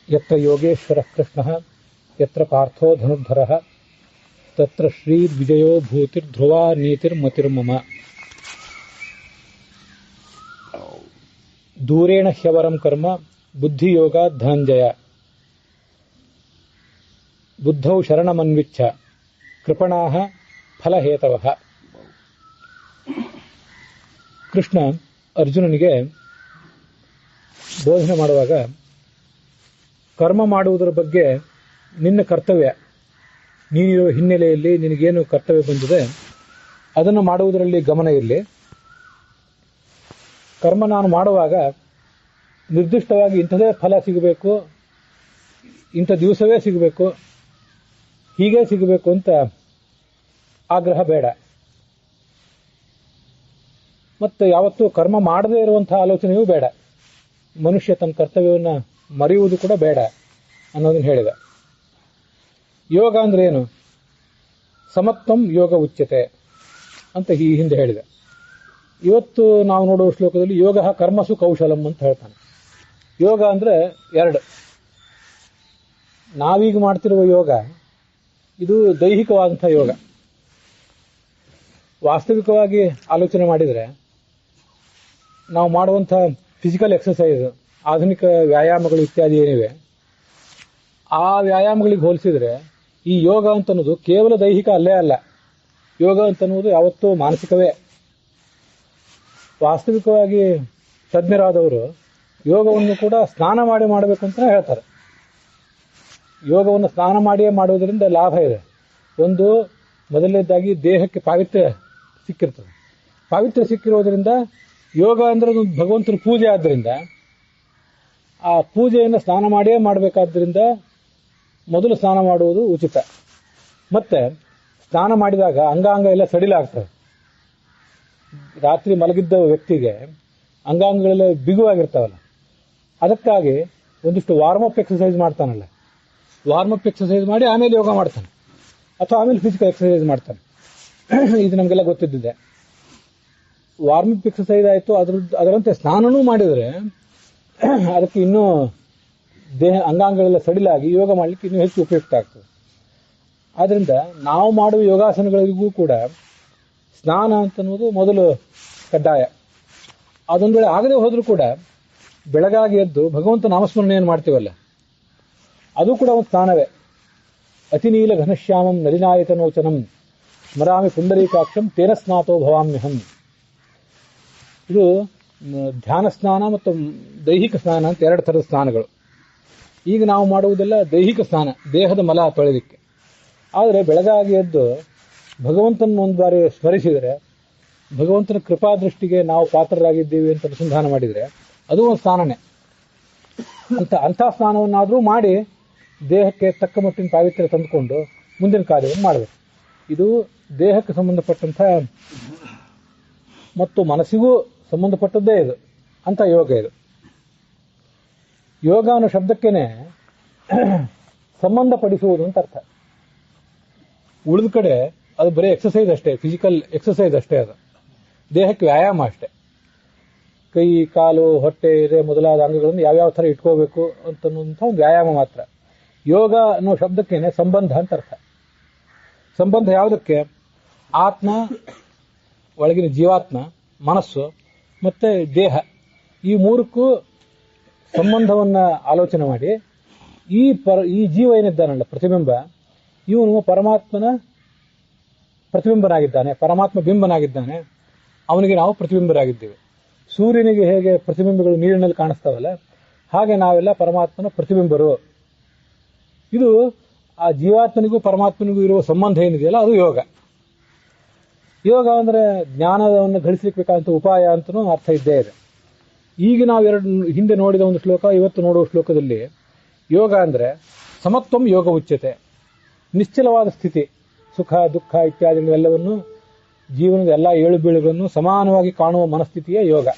ಯತ್ರ ಯೋಗೇಶ್ವರ ಕೃಷ್ಣ ಯತ್ರ ಪಾರ್ಥೋ ಧನುರ್ಧರ ತತ್ರ ಶ್ರೀ ವಿಜಯೋ ಭೂತಿರ್ಧ್ರುವ ನೀತಿರ್ಮತಿರ್ಮಮ. ದೂರೇಣ ಹ್ಯವರಂ ಕರ್ಮ ಬುದ್ಧಿಯೋಗ ಧನಂಜಯ. ಬುದ್ಧೌ ಶರಣಮನ್ವಿಚ್ಛ ಕೃಪಣಾಃ ಫಲಹೇತವಃ. ಕೃಷ್ಣ ಅರ್ಜುನನಿಗೆ ಬೋಧನೆ ಮಾಡುವಾಗ ಕರ್ಮ ಮಾಡುವುದರ ಬಗ್ಗೆ ನಿನ್ನ ಕರ್ತವ್ಯ, ನೀನಿರುವ ಹಿನ್ನೆಲೆಯಲ್ಲಿ ನಿನಗೇನು ಕರ್ತವ್ಯ ಬಂದಿದೆ ಅದನ್ನು ಮಾಡುವುದರಲ್ಲಿ ಗಮನ ಇರಲಿ. ಕರ್ಮ ನಾನು ಮಾಡುವಾಗ ನಿರ್ದಿಷ್ಟವಾಗಿ ಇಂಥದೇ ಫಲ ಸಿಗಬೇಕು, ಇಂಥ ದಿವಸವೇ ಸಿಗಬೇಕು, ಹೀಗೆ ಸಿಗಬೇಕು ಅಂತ ಆಗ್ರಹ ಬೇಡ. ಮತ್ತು ಯಾವತ್ತೂ ಕರ್ಮ ಮಾಡದೇ ಇರುವಂತಹ ಆಲೋಚನೆಯೂ ಬೇಡ. ಮನುಷ್ಯ ತನ್ನ ಕರ್ತವ್ಯವನ್ನು ಮರೆಯುವುದು ಕೂಡ ಬೇಡ ಅನ್ನೋದನ್ನು ಹೇಳಿದ. ಯೋಗ ಅಂದ್ರೆ ಏನು? ಸಮತ್ವಂ ಯೋಗ ಉಚ್ಯತೆ ಅಂತ ಈ ಹಿಂದೆ ಹೇಳಿದೆ. ಇವತ್ತು ನಾವು ನೋಡುವ ಶ್ಲೋಕದಲ್ಲಿ ಯೋಗ ಕರ್ಮಸು ಕೌಶಲಂ ಅಂತ ಹೇಳ್ತಾನೆ. ಯೋಗ ಅಂದ್ರೆ ಎರಡು. ನಾವೀಗ ಮಾಡ್ತಿರುವ ಯೋಗ ಇದು ದೈಹಿಕವಾದಂಥ ಯೋಗ. ವಾಸ್ತವಿಕವಾಗಿ ಆಲೋಚನೆ ಮಾಡಿದರೆ ನಾವು ಮಾಡುವಂಥ ಫಿಸಿಕಲ್ ಎಕ್ಸಸೈಸ್, ಆಧುನಿಕ ವ್ಯಾಯಾಮಗಳು ಇತ್ಯಾದಿ ಏನಿವೆ, ಆ ವ್ಯಾಯಾಮಗಳಿಗೆ ಹೋಲಿಸಿದರೆ ಈ ಯೋಗ ಅಂತನ್ನೋದು ಕೇವಲ ದೈಹಿಕ ಅಲ್ಲೇ ಅಲ್ಲ. ಯೋಗ ಅಂತನ್ನುವುದು ಯಾವತ್ತೂ ಮಾನಸಿಕವೇ. ವಾಸ್ತವಿಕವಾಗಿ ತಜ್ಞರಾದವರು ಯೋಗವನ್ನು ಕೂಡ ಸ್ನಾನ ಮಾಡಿ ಮಾಡಬೇಕು ಅಂತ ಹೇಳ್ತಾರೆ. ಯೋಗವನ್ನು ಸ್ನಾನ ಮಾಡಿಯೇ ಮಾಡುವುದರಿಂದ ಲಾಭ ಇದೆ. ಒಂದು, ಮೊದಲನೇದಾಗಿ ದೇಹಕ್ಕೆ ಪಾವಿತ್ರ್ಯ ಸಿಕ್ಕಿರ್ತದೆ. ಪಾವಿತ್ರ್ಯ ಸಿಕ್ಕಿರೋದ್ರಿಂದ ಯೋಗ ಅಂದ್ರೆ ಒಂದು ಭಗವಂತನ ಪೂಜೆ ಆದ್ದರಿಂದ ಆ ಪೂಜೆಯನ್ನು ಸ್ನಾನ ಮಾಡಿಯೇ ಮಾಡಬೇಕಾದ್ರಿಂದ ಮೊದಲು ಸ್ನಾನ ಮಾಡುವುದು ಉಚಿತ. ಮತ್ತೆ ಸ್ನಾನ ಮಾಡಿದಾಗ ಅಂಗಾಂಗ ಎಲ್ಲ ಸಡಿಲಾಗ್ತವೆ. ರಾತ್ರಿ ಮಲಗಿದ್ದ ವ್ಯಕ್ತಿಗೆ ಅಂಗಾಂಗಗಳೆಲ್ಲ ಬಿಗುವಾಗಿರ್ತಾವಲ್ಲ, ಅದಕ್ಕಾಗಿ ಒಂದಿಷ್ಟು ವಾರ್ಮಪ್ ಎಕ್ಸಸೈಸ್ ಮಾಡ್ತಾನಲ್ಲ, ವಾರ್ಮಪ್ ಎಕ್ಸಸೈಸ್ ಮಾಡಿ ಆಮೇಲೆ ಯೋಗ ಮಾಡ್ತಾನೆ, ಅಥವಾ ಆಮೇಲೆ ಫಿಸಿಕಲ್ ಎಕ್ಸಸೈಸ್ ಮಾಡ್ತಾನೆ. ಇದು ನಮಗೆಲ್ಲ ಗೊತ್ತಿದ್ದಿದೆ. ವಾರ್ಮಪ್ ಎಕ್ಸಸೈಸ್ ಆಯಿತು, ಅದರಂತೆ ಸ್ನಾನನೂ ಮಾಡಿದರೆ ಅದಕ್ಕೆ ಇನ್ನೂ ದೇಹ ಅಂಗಾಂಗಗಳೆಲ್ಲ ಸಡಿಲಾಗಿ ಯೋಗ ಮಾಡಲಿಕ್ಕೆ ಇನ್ನೂ ಹೆಚ್ಚು ಉಪಯುಕ್ತ ಆಗ್ತದೆ. ಆದ್ದರಿಂದ ನಾವು ಮಾಡುವ ಯೋಗಾಸನಗಳಿಗೂ ಕೂಡ ಸ್ನಾನ ಅಂತನ್ನುವುದು ಮೊದಲು ಕಡ್ಡಾಯ. ಅದೊಂದು ವೇಳೆ ಆಗದೆ ಹೋದರೂ ಕೂಡ ಬೆಳಗಾಗಿ ಎದ್ದು ಭಗವಂತ ನಾಮಸ್ಮರಣೆಯನ್ನು ಮಾಡ್ತೀವಲ್ಲ, ಅದು ಕೂಡ ಒಂದು ಸ್ನಾನವೇ. ಅತಿನೀಲ ಘನಶ್ಯಾಮಂ ನಲಿನಾಯತನೋಚನಂ ಸ್ಮರಾಮಿ ಪುಂಡರೀಕಾಕ್ಷಂ ತೇನ ಸ್ನಾತೋ ಭವಾಮ್ಯಹಂ. ಇದು ಧ್ಯಾನ ಸ್ನಾನ ಮತ್ತು ದೈಹಿಕ ಸ್ನಾನ ಅಂತ ಎರಡು ಥರದ ಸ್ನಾನಗಳು. ಈಗ ನಾವು ಮಾಡುವುದೆಲ್ಲ ದೈಹಿಕ ಸ್ನಾನ, ದೇಹದ ಮಲ ತೊಳೆದಿಕ್ಕೆ. ಆದರೆ ಬೆಳಗಾಗಿ ಎದ್ದು ಭಗವಂತನ ಒಂದು ಬಾರಿ ಸ್ಮರಿಸಿದರೆ, ಭಗವಂತನ ಕೃಪಾದೃಷ್ಟಿಗೆ ನಾವು ಪಾತ್ರರಾಗಿದ್ದೀವಿ ಅಂತ ಅನುಸಂಧಾನ ಮಾಡಿದರೆ ಅದು ಒಂದು ಸ್ನಾನನೇ. ಅಂಥ ಸ್ನಾನವನ್ನಾದರೂ ಮಾಡಿ ದೇಹಕ್ಕೆ ತಕ್ಕ ಮಟ್ಟಿನ ಪಾವಿತ್ರ್ಯ ತಂದುಕೊಂಡು ಮುಂದಿನ ಕಾರ್ಯವನ್ನು ಮಾಡಬೇಕು. ಇದು ದೇಹಕ್ಕೆ ಸಂಬಂಧಪಟ್ಟಂಥ ಮತ್ತು ಮನಸ್ಸಿಗೂ ಸಂಬಂಧಪಟ್ಟದ್ದೇ ಇದು ಅಂತ ಯೋಗ. ಇದು ಯೋಗ ಅನ್ನೋ ಶಬ್ದಕ್ಕೇನೆ ಸಂಬಂಧಪಡಿಸುವುದು ಅಂತ ಅರ್ಥ. ಉಳಿದ ಕಡೆ ಅದು ಬರೀ ಎಕ್ಸಸೈಸ್ ಅಷ್ಟೇ, ಫಿಸಿಕಲ್ ಎಕ್ಸಸೈಸ್ ಅಷ್ಟೇ. ಅದು ದೇಹಕ್ಕೆ ವ್ಯಾಯಾಮ ಅಷ್ಟೇ. ಕೈ, ಕಾಲು, ಹೊಟ್ಟೆ, ಎದೆ ಮೊದಲಾದ ಅಂಗಗಳನ್ನು ಯಾವ್ಯಾವ ಥರ ಇಟ್ಕೋಬೇಕು ಅಂತನ್ನುವಂಥ ಒಂದು ವ್ಯಾಯಾಮ ಮಾತ್ರ. ಯೋಗ ಅನ್ನೋ ಶಬ್ದಕ್ಕೇನೆ ಸಂಬಂಧ ಅಂತ ಅರ್ಥ. ಸಂಬಂಧ ಯಾವುದಕ್ಕೆ? ಆತ್ಮ, ಒಳಗಿನ ಜೀವಾತ್ಮ, ಮನಸ್ಸು ಮತ್ತೆ ದೇಹ, ಈ ಮೂರಕ್ಕೂ ಸಂಬಂಧವನ್ನ ಆಲೋಚನೆ ಮಾಡಿ ಈ ಜೀವ ಏನಿದ್ದಾನಲ್ಲ ಪ್ರತಿಬಿಂಬ, ಇವನು ಪರಮಾತ್ಮನ ಪ್ರತಿಬಿಂಬನಾಗಿದ್ದಾನೆ, ಪರಮಾತ್ಮ ಬಿಂಬನಾಗಿದ್ದಾನೆ. ಅವನಿಗೆ ನಾವು ಪ್ರತಿಬಿಂಬರಾಗಿದ್ದೇವೆ. ಸೂರ್ಯನಿಗೆ ಹೇಗೆ ಪ್ರತಿಬಿಂಬಗಳು ನೀರಿನಲ್ಲಿ ಕಾಣಿಸ್ತಾವಲ್ಲ, ಹಾಗೆ ನಾವೆಲ್ಲ ಪರಮಾತ್ಮನ ಪ್ರತಿಬಿಂಬರು. ಇದು ಆ ಜೀವಾತ್ಮನಿಗೂ ಪರಮಾತ್ಮನಿಗೂ ಇರುವ ಸಂಬಂಧ ಏನಿದೆಯಲ್ಲ, ಅದು ಯೋಗ. ಯೋಗ ಅಂದ್ರೆ ಜ್ಞಾನವನ್ನು ಗಳಿಸಲಿಕ್ಕೆ ಬೇಕಾದಂಥ ಉಪಾಯ ಅಂತನೂ ಅರ್ಥ ಇದ್ದೇ ಇದೆ. ಈಗ ನಾವು ಹಿಂದೆ ನೋಡಿದ ಒಂದು ಶ್ಲೋಕ, ಇವತ್ತು ನೋಡುವ ಶ್ಲೋಕದಲ್ಲಿ ಯೋಗ ಅಂದ್ರೆ ಸಮತ್ವಂ ಯೋಗ ಉಚ್ಯತೆ. ನಿಶ್ಚಲವಾದ ಸ್ಥಿತಿ, ಸುಖ ದುಃಖ ಇತ್ಯಾದಿಗಳೆಲ್ಲವನ್ನು, ಜೀವನದ ಎಲ್ಲ ಏಳು ಬೀಳುಗಳನ್ನು ಸಮಾನವಾಗಿ ಕಾಣುವ ಮನಸ್ಥಿತಿಯೇ ಯೋಗ.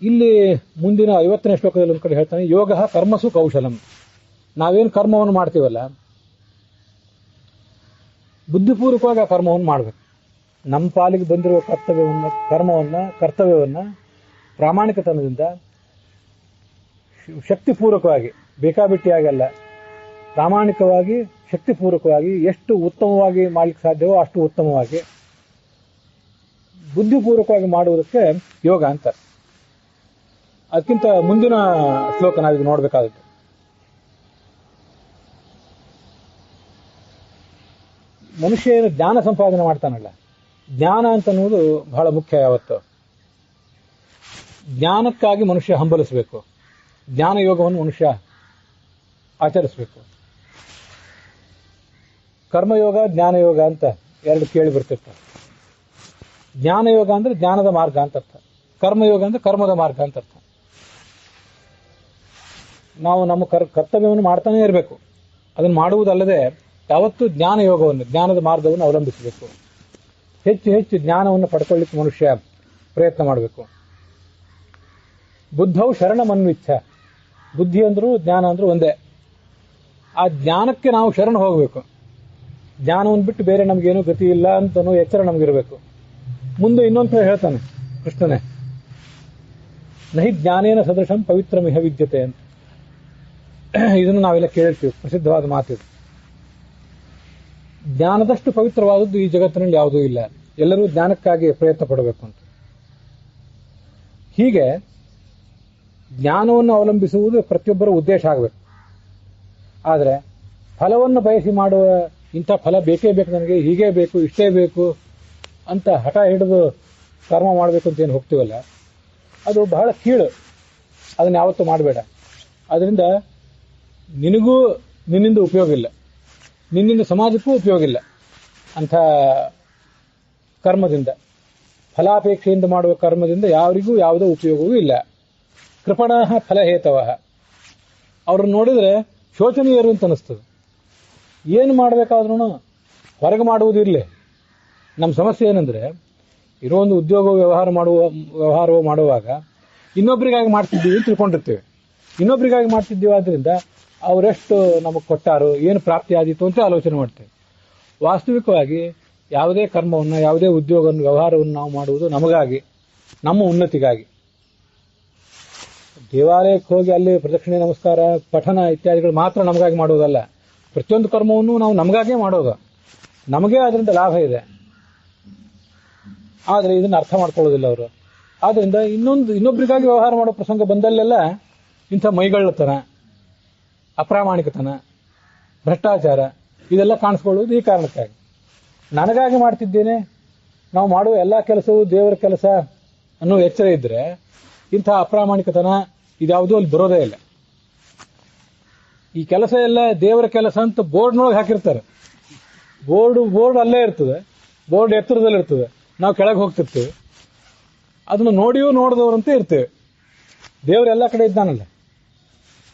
ಇಲ್ಲಿ ಮುಂದಿನ 50ನೇ ಶ್ಲೋಕದಲ್ಲಿ ಒಂದು ಕಡೆ ಹೇಳ್ತಾನೆ, ಯೋಗ ಕರ್ಮಸು ಕೌಶಲಂ. ನಾವೇನು ಕರ್ಮವನ್ನು ಮಾಡ್ತೀವಲ್ಲ, ಬುದ್ಧಿಪೂರ್ವಕವಾಗಿ ಆ ಕರ್ಮವನ್ನು ಮಾಡಬೇಕು. ನಮ್ಮ ಪಾಲಿಗೆ ಬಂದಿರುವ ಕರ್ತವ್ಯವನ್ನ ಪ್ರಾಮಾಣಿಕತನದಿಂದ ಶಕ್ತಿಪೂರ್ವಕವಾಗಿ, ಬೇಕಾಬಿಟ್ಟಿಯಾಗಲ್ಲ, ಪ್ರಾಮಾಣಿಕವಾಗಿ ಶಕ್ತಿಪೂರ್ವಕವಾಗಿ ಎಷ್ಟು ಉತ್ತಮವಾಗಿ ಮಾಡಲಿಕ್ಕೆ ಸಾಧ್ಯವೋ ಅಷ್ಟು ಉತ್ತಮವಾಗಿ ಬುದ್ಧಿಪೂರ್ವಕವಾಗಿ ಮಾಡುವುದಕ್ಕೆ ಯೋಗ ಅಂತ. ಅದಕ್ಕಿಂತ ಮುಂದಿನ ಶ್ಲೋಕ ನಾವೀಗ ನೋಡಬೇಕಾದದ್ದು. ಮನುಷ್ಯ ಏನು ಜ್ಞಾನ ಸಂಪಾದನೆ ಮಾಡ್ತಾನಲ್ಲ, ಜ್ಞಾನ ಅಂತ ಅನ್ನೋದು ಬಹಳ ಮುಖ್ಯ. ಯಾವತ್ತು ಜ್ಞಾನಕ್ಕಾಗಿ ಮನುಷ್ಯ ಹಂಬಲಿಸಬೇಕು, ಜ್ಞಾನ ಯೋಗವನ್ನು ಮನುಷ್ಯ ಆಚರಿಸಬೇಕು. ಕರ್ಮಯೋಗ ಜ್ಞಾನಯೋಗ ಅಂತ ಎರಡು ಕೇಳಿ ಬರ್ತಿರ್ತಾರೆ. ಜ್ಞಾನಯೋಗ ಅಂದ್ರೆ ಜ್ಞಾನದ ಮಾರ್ಗ ಅಂತ ಅರ್ಥ, ಕರ್ಮಯೋಗ ಅಂದ್ರೆ ಕರ್ಮದ ಮಾರ್ಗ ಅಂತ ಅರ್ಥ. ನಾವು ನಮ್ಮ ಕರ್ತವ್ಯವನ್ನು ಮಾಡ್ತಾನೆ ಇರಬೇಕು. ಅದನ್ನು ಮಾಡುವುದಲ್ಲದೆ ಯಾವತ್ತೂ ಜ್ಞಾನ ಯೋಗವನ್ನು, ಜ್ಞಾನದ ಮಾರ್ಗವನ್ನು ಅವಲಂಬಿಸಬೇಕು. ಹೆಚ್ಚು ಹೆಚ್ಚು ಜ್ಞಾನವನ್ನು ಪಡ್ಕೊಳ್ಳಿಕ್ಕೆ ಮನುಷ್ಯ ಪ್ರಯತ್ನ ಮಾಡಬೇಕು. ಬುದ್ಧವು ಶರಣಮನ್ವಿಚ್ಛ. ಬುದ್ಧಿ ಅಂದ್ರೂ ಜ್ಞಾನ ಅಂದ್ರೂ ಒಂದೇ. ಆ ಜ್ಞಾನಕ್ಕೆ ನಾವು ಶರಣ ಹೋಗಬೇಕು. ಜ್ಞಾನವನ್ನು ಬಿಟ್ಟು ಬೇರೆ ನಮಗೇನು ಗತಿ ಇಲ್ಲ ಅಂತನೋ ಎಚ್ಚರ ನಮಗಿರಬೇಕು. ಮುಂದೆ ಇನ್ನೊಂದು ಹೇಳ್ತಾನೆ ಕೃಷ್ಣನೇ, ನಹಿ ಜ್ಞಾನೇನ ಸದೃಶಂ ಪವಿತ್ರಮಿಹ ವಿದ್ಯತೆ ಅಂತ. ಇದನ್ನು ನಾವೆಲ್ಲ ಕೇಳ್ತೀವಿ, ಪ್ರಸಿದ್ಧವಾದ ಮಾತಿದು. ಜ್ಞಾನದಷ್ಟು ಪವಿತ್ರವಾದದ್ದು ಈ ಜಗತ್ತಿನಲ್ಲಿ ಯಾವುದೂ ಇಲ್ಲ. ಎಲ್ಲರೂ ಜ್ಞಾನಕ್ಕಾಗಿ ಪ್ರಯತ್ನ ಪಡಬೇಕು ಅಂತ. ಹೀಗೆ ಜ್ಞಾನವನ್ನು ಅವಲಂಬಿಸುವುದು ಪ್ರತಿಯೊಬ್ಬರ ಉದ್ದೇಶ ಆಗಬೇಕು. ಆದರೆ ಫಲವನ್ನು ಬಯಸಿ ಮಾಡುವ, ಇಂಥ ಫಲ ಬೇಕೇ ಬೇಕು ನನಗೆ, ಹೀಗೇ ಬೇಕು, ಇಷ್ಟೇ ಬೇಕು ಅಂತ ಹಠ ಹಿಡಿದು ಕರ್ಮ ಮಾಡಬೇಕು ಅಂತ ಏನು ಹೋಗ್ತೀವಲ್ಲ, ಅದು ಬಹಳ ಕೀಳು. ಅದನ್ನು ಯಾವತ್ತೂ ಮಾಡಬೇಡ. ಅದರಿಂದ ನಿನಗೂ ನಿನ್ನಿಂದ ಉಪಯೋಗ ಇಲ್ಲ, ನಿನ್ನಿಂದ ಸಮಾಜಕ್ಕೂ ಉಪಯೋಗ ಇಲ್ಲ. ಅಂಥ ಕರ್ಮದಿಂದ, ಫಲಾಪೇಕ್ಷೆಯಿಂದ ಮಾಡುವ ಕರ್ಮದಿಂದ ಯಾರಿಗೂ ಯಾವುದೋ ಉಪಯೋಗವೂ ಇಲ್ಲ. ಕೃಪಣಾಹ ಫಲಹೇತವಃ. ಅವ್ರನ್ನ ನೋಡಿದ್ರೆ ಶೋಚನೀಯರು ಅಂತ ಅನಿಸ್ತದೆ. ಏನು ಮಾಡಬೇಕಾದ್ರೂ ಹೊರಗೆ ಮಾಡುವುದಿರಲಿ. ನಮ್ಮ ಸಮಸ್ಯೆ ಏನಂದ್ರೆ, ಇರೋ ಒಂದು ಉದ್ಯೋಗ ವ್ಯವಹಾರವೋ ಮಾಡುವಾಗ ಇನ್ನೊಬ್ಬರಿಗಾಗಿ ಮಾಡ್ತಿದ್ದೀವಿ ಅಂತ ತಿಳ್ಕೊಂಡಿರ್ತೀವಿ. ಇನ್ನೊಬ್ಬರಿಗಾಗಿ ಮಾಡ್ತಿದ್ದೀವಿ, ಆದ್ರಿಂದ ಅವರೆಷ್ಟು ನಮಗೆ ಕೊಟ್ಟಾರು, ಏನು ಪ್ರಾಪ್ತಿ ಆದೀತು ಅಂತ ಆಲೋಚನೆ ಮಾಡ್ತೇವೆ. ವಾಸ್ತವಿಕವಾಗಿ ಯಾವುದೇ ಕರ್ಮವನ್ನು, ಯಾವುದೇ ಉದ್ಯೋಗವನ್ನು, ವ್ಯವಹಾರವನ್ನು ನಾವು ಮಾಡುವುದು ನಮಗಾಗಿ, ನಮ್ಮ ಉನ್ನತಿಗಾಗಿ. ದೇವಾಲಯಕ್ಕೆ ಹೋಗಿ ಅಲ್ಲಿ ಪ್ರದಕ್ಷಿಣೆ, ನಮಸ್ಕಾರ, ಪಠನ ಇತ್ಯಾದಿಗಳು ಮಾತ್ರ ನಮಗಾಗಿ ಮಾಡುವುದಲ್ಲ. ಪ್ರತಿಯೊಂದು ಕರ್ಮವನ್ನು ನಾವು ನಮಗಾಗೇ ಮಾಡೋದು. ನಮಗೇ ಅದರಿಂದ ಲಾಭ ಇದೆ. ಆದರೆ ಇದನ್ನು ಅರ್ಥ ಮಾಡ್ಕೊಳ್ಳೋದಿಲ್ಲ ಅವರು. ಆದ್ರಿಂದ ಇನ್ನೊಬ್ಬರಿಗಾಗಿ ವ್ಯವಹಾರ ಮಾಡೋ ಪ್ರಸಂಗ ಬಂದಲ್ಲೆಲ್ಲ ಇಂಥ ಮೈಗಳ್ಳತನ, ಅಪ್ರಾಮಾಣಿಕತನ, ಭ್ರಷ್ಟಾಚಾರ ಇದೆಲ್ಲ ಕಾಣಿಸ್ಕೊಳ್ಳುವುದು ಈ ಕಾರಣಕ್ಕಾಗಿ. ನನಗಾಗಿ ಮಾಡ್ತಿದ್ದೇನೆ, ನಾವು ಮಾಡುವ ಎಲ್ಲ ಕೆಲಸವೂ ದೇವರ ಕೆಲಸ ಅನ್ನೋ ಎಚ್ಚರ ಇದ್ರೆ ಇಂಥ ಅಪ್ರಾಮಾಣಿಕತನ ಇದ್ಯಾವುದೂ ಅಲ್ಲಿ ಬರೋದೇ ಇಲ್ಲ. ಈ ಕೆಲಸ ಎಲ್ಲ ದೇವರ ಕೆಲಸ ಅಂತ ಬೋರ್ಡ್ನೊಳಗೆ ಹಾಕಿರ್ತಾರೆ. ಬೋರ್ಡ್ ಅಲ್ಲೇ ಇರ್ತದೆ, ಬೋರ್ಡ್ ಎತ್ತರದಲ್ಲಿ ಇರ್ತದೆ, ನಾವು ಕೆಳಗೆ ಹೋಗ್ತಿರ್ತೀವಿ. ಅದನ್ನು ನೋಡಿಯೂ ನೋಡಿದವರಂತೆ ಇರ್ತೇವೆ. ದೇವರು ಎಲ್ಲ ಕಡೆ ಇದ್ದಾನಲ್ಲ,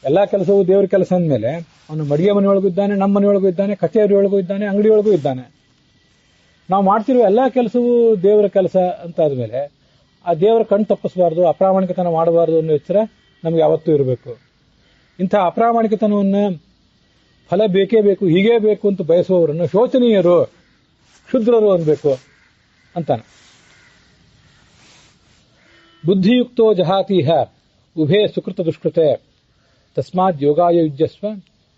ಎಲ್ಲ ಕೆಲಸವೂ ದೇವರ ಕೆಲಸ ಅಂದಮೇಲೆ ಅವನು ಮಡಿಗೆ ಮನೆಯೊಳಗೂ ಇದ್ದಾನೆ, ನಮ್ಮ ಮನೆಯೊಳಗೂ ಇದ್ದಾನೆ, ಕಚೇರಿಯೊಳಗೂ ಇದ್ದಾನೆ, ಅಂಗಡಿಯೊಳಗೂ ಇದ್ದಾನೆ. ನಾವು ಮಾಡ್ತಿರುವ ಎಲ್ಲ ಕೆಲಸವೂ ದೇವರ ಕೆಲಸ ಅಂತ ಆದ್ಮೇಲೆ ಆ ದೇವರ ಕಣ್ಣು ತಪ್ಪಿಸಬಾರ್ದು, ಅಪ್ರಾಮಾಣಿಕತನ ಮಾಡಬಾರ್ದು ಅನ್ನೋ ಎಚ್ಚರ ನಮ್ಗೆ ಯಾವತ್ತೂ ಇರಬೇಕು. ಇಂಥ ಅಪ್ರಾಮಾಣಿಕತನವನ್ನು, ಫಲ ಬೇಕೇ ಬೇಕು, ಹೀಗೇ ಬೇಕು ಅಂತ ಬಯಸುವವರನ್ನು ಶೋಚನೀಯರು, ಕ್ಷುದ್ರರು ಅನ್ಬೇಕು ಅಂತಾನೆ. ಬುದ್ಧಿಯುಕ್ತೋ ಜಹಾತೀಹ ಉಭೇ ಸುಕೃತ ದುಷ್ಕೃತೆ ತಸ್ಮಾತ್ ಯೋಗಾಯ ಯುಜ್ಯಸ್ವ